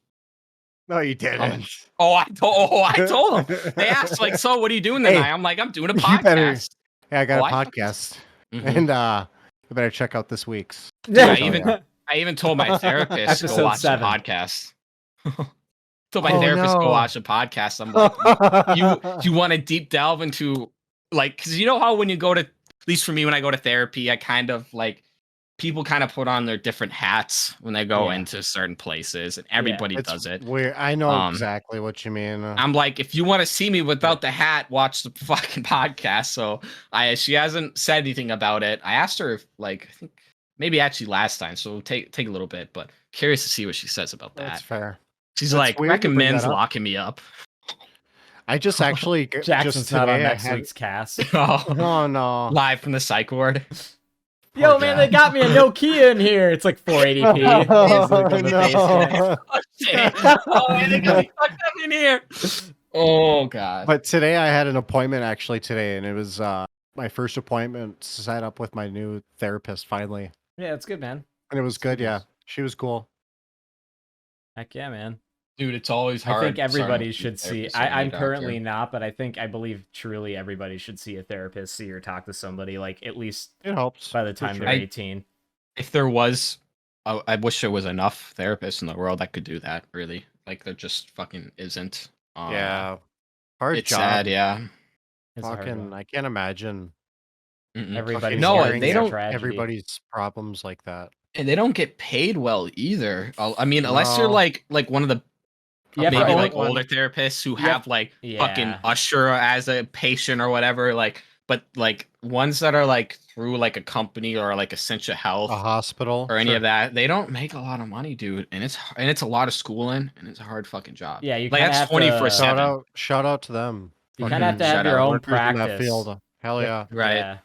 No, you didn't. I told them. They asked, like, so what are you doing Hey, tonight? I'm like, I'm doing a you better- podcast. Hey, I got Oh, a I- podcast, Mhm. and you better check out this week's. Dude, I even told my therapist to go Episode watch 7. the podcast. Told my Oh, therapist to go no. watch a podcast. I'm like, you want to deep delve into, like, because you know how when you go to, at least for me, when I go to therapy, I kind of like, people kind of put on their different hats when they go Yeah. into certain places, and everybody It's does it. weird. I know Um, exactly what you mean. I'm like, if you want to see me without the hat, watch the fucking podcast. So she hasn't said anything about it. I asked her if, like, I think maybe actually last time, so take a little bit, but curious to see what she says about That's that. fair. She's That's like, weird you bring recommends that up. locking me up. I just actually just Jackson's not on today I next had. week's cast. Oh, Oh no. live from the psych ward. Yo, Poor man, they Jack. got me a Nokia in here. It's like 480p. Oh, in the basement. no. Oh, shit. Oh, man, they got me fucked up in here. Oh, God. But today I had an appointment actually today, and it was my first appointment set up with my new therapist finally, Yeah, it's good, man. and it was It's good. good Yeah, news. she was cool. Heck yeah, man. Dude, it's always I hard. think everybody starting should with a see. therapist or any I'm doctor. currently not, but I believe truly everybody should see a therapist, see or talk to somebody, like at least It helps by the for time sure. they're 18. If there was, I wish there was enough therapists in the world that could do that, really. Like, there just fucking isn't. Yeah, hard It's job. sad, yeah. It's a hard Fucking, one. I can't imagine. Mm-mm. Everybody's No, hearing they their don't- tragedy. Everybody's problems like that. And they don't get paid well either. I mean, unless you're No. like one of the You have to maybe own- like older therapists who You have- have like Yeah. fucking usher as a patient or whatever. Like, but like ones that are like through like a company or like Essentia Health A hospital or any sure. of that, they don't make a lot of money, dude. And it's a lot of schooling and it's a hard fucking job. Yeah, you like kinda that's have to- 24/7. Shout out to them. You Fucking kind of have to have shout your out. own workers in that practice. field. Hell yeah. Right. Yeah.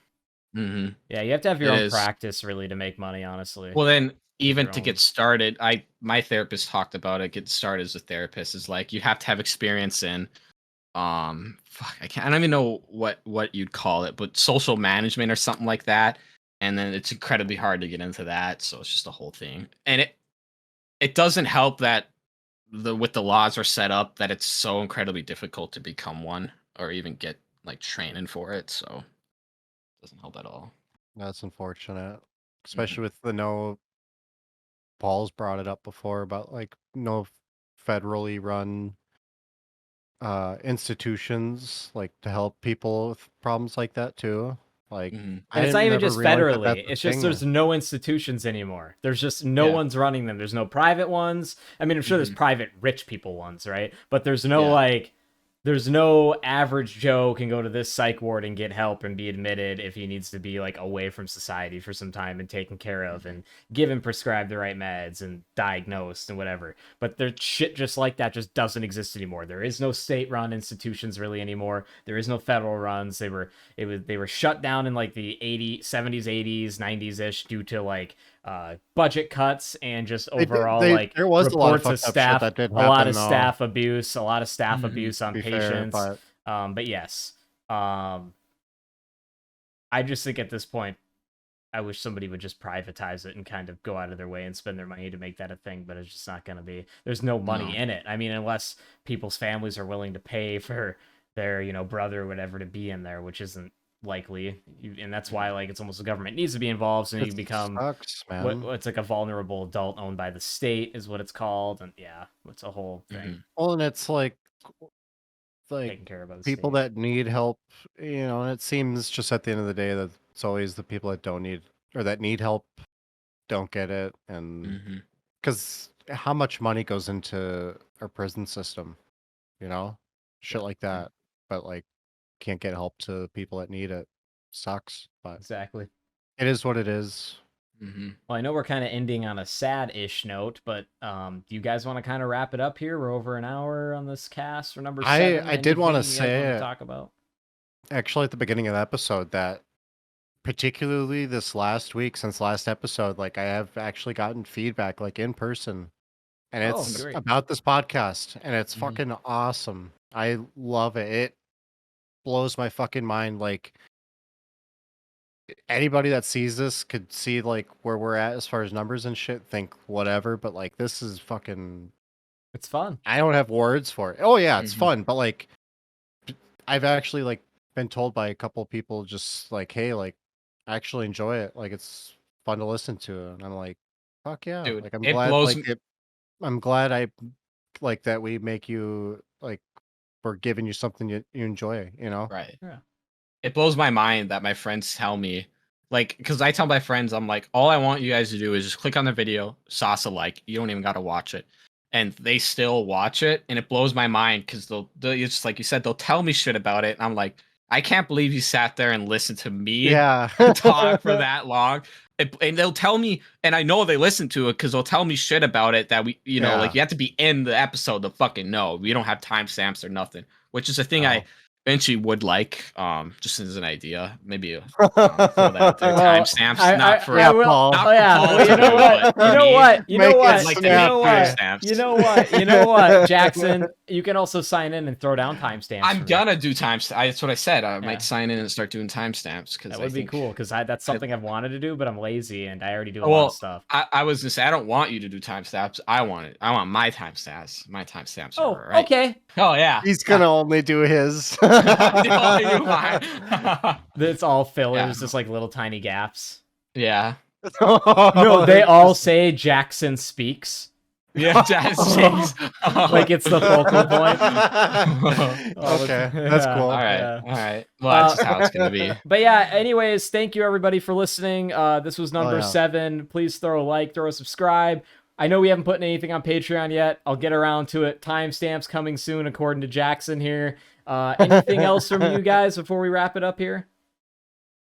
Mm-hmm. Yeah, you have to have your It own is. practice really to make money, honestly. Well, then even your to own. get started, my therapist talked about it. Get started as a therapist is like you have to have experience in, fuck, I don't even know what you'd call it, but social management or something like that. And then it's incredibly hard to get into that, so it's just a whole thing. And it doesn't help that with the laws are set up that it's so incredibly difficult to become one or even get like training for it. So it doesn't help at all. That's unfortunate, especially with the no. Paul's brought it up before about like no federally run institutions like to help people with problems like that too. Like, Mhm. And it's not even never just realized that federally. that's a It's just thing. there's no institutions anymore. There's just no Yeah. one's running them. There's no private ones. I mean, I'm sure there's Mhm. private rich people ones, right? But there's no Yeah. like there's no average Joe can go to this psych ward and get help and be admitted if he needs to be like away from society for some time and taken care of and given prescribed the right meds and diagnosed and whatever. But there's shit just like that just doesn't exist anymore. There is no state-run institutions really anymore. There is no federal runs. They were shut down in like the 70s, 80s, 90s-ish due to like budget cuts and just overall like there was a lot of reports fucked of up shit staff, that did a lot happen, of though. staff abuse, a lot of staff Mhm. abuse on To be fair, patients. but But yes, I just think at this point, I wish somebody would just privatize it and kind of go out of their way and spend their money to make that a thing. But it's just not going to be. There's no money No. in it. I mean, unless people's families are willing to pay for their brother or whatever to be in there, which isn't likely. And that's why like it's almost the government needs to be involved, so you it become sucks, man. what's like a vulnerable adult owned by the state is what it's called, and yeah, it's a whole thing. Mhm. Well, and it's like Taking care of by the people state. that need help, and it seems just at the end of the day that it's always the people that don't need or that need help don't get it, and Mhm. because how much money goes into our prison system, shit like that, but like can't get help to the people that need it. Sucks, but Exactly. it is what it is. Mhm. Well, I know we're kind of ending on a sad-ish note, but do you guys want to kind of wrap it up here? We're over an hour on this cast for number 7. I did wanna Anything you guys say wanna it. talk about. Actually, at the beginning of the episode, that particularly this last week, since last episode, like I have actually gotten feedback like in person, and Oh, it's great. about this podcast, and it's Mhm. fucking awesome. I love it. It blows my fucking mind. Like anybody that sees this could see like where we're at as far as numbers and shit, think whatever, but like this is fucking. It's fun. I don't have words for it. Oh yeah, it's Mhm. fun, but like I've actually like been told by a couple people just like, hey, like I actually enjoy it. Like it's fun to listen to, and I'm like, fuck yeah. Dude, Like I'm it glad blows like it. I'm glad I like that we make you like we're giving you something you enjoy. Right. Yeah. It blows my mind that my friends tell me, like, because I tell my friends, I'm like, all I want you guys to do is just click on the video, sauce a like. You don't even got to watch it. And they still watch it. And it blows my mind because it's just like you said, they'll tell me shit about it. And I'm like, I can't believe you sat there and listened to me Yeah. talk for that long. and they'll tell me, and I know they listen to it because they'll tell me shit about it that we, you know, like Yeah. you have to be in the episode to fucking know. We don't have timestamps or nothing, which is a thing I eventually would like, just as an idea. Maybe throw that out there. Well, Timestamps, not for I will. Paul. not Oh yeah. for Paul Well, you to know do, what? but You know me, what? You know Make it what? I'd like to You make know what? timestamps. You know what? You know what, Jackson? You can also sign in and throw down timestamps. I'm for me. gonna do timestamps. That's what I said. I Yeah. might sign in and start doing timestamps because That would be cool because that's something I've wanted to do, but I'm lazy and I already do a lot Well, of stuff. I was gonna say I don't want you to do timestamps. I want it. I want my timestamps. My timestamps Oh, are right. okay. Oh yeah. He's gonna only do his. It's all fillers, just like little tiny gaps. Yeah. No, they all say Jackson speaks. Yeah, that's Like it's the focal point. Okay, that's cool. All right. Yeah. All right. Well, that's just how it's gonna be. But yeah, anyways, thank you everybody for listening. This was number yeah. 7. Please throw a like, throw a subscribe. I know we haven't put anything on Patreon yet. I'll get around to it. Timestamps coming soon, according to Jackson here. Anything else from you guys before we wrap it up here?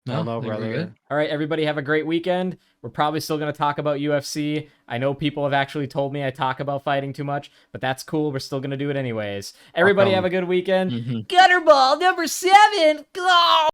No, I think we're brother. good. All right, everybody have a great weekend. We're probably still going to talk about UFC. I know people have actually told me I talk about fighting too much, but that's cool. We're still going to do it anyways. Everybody have a good weekend. Mhm. Gutterball number 7. Go!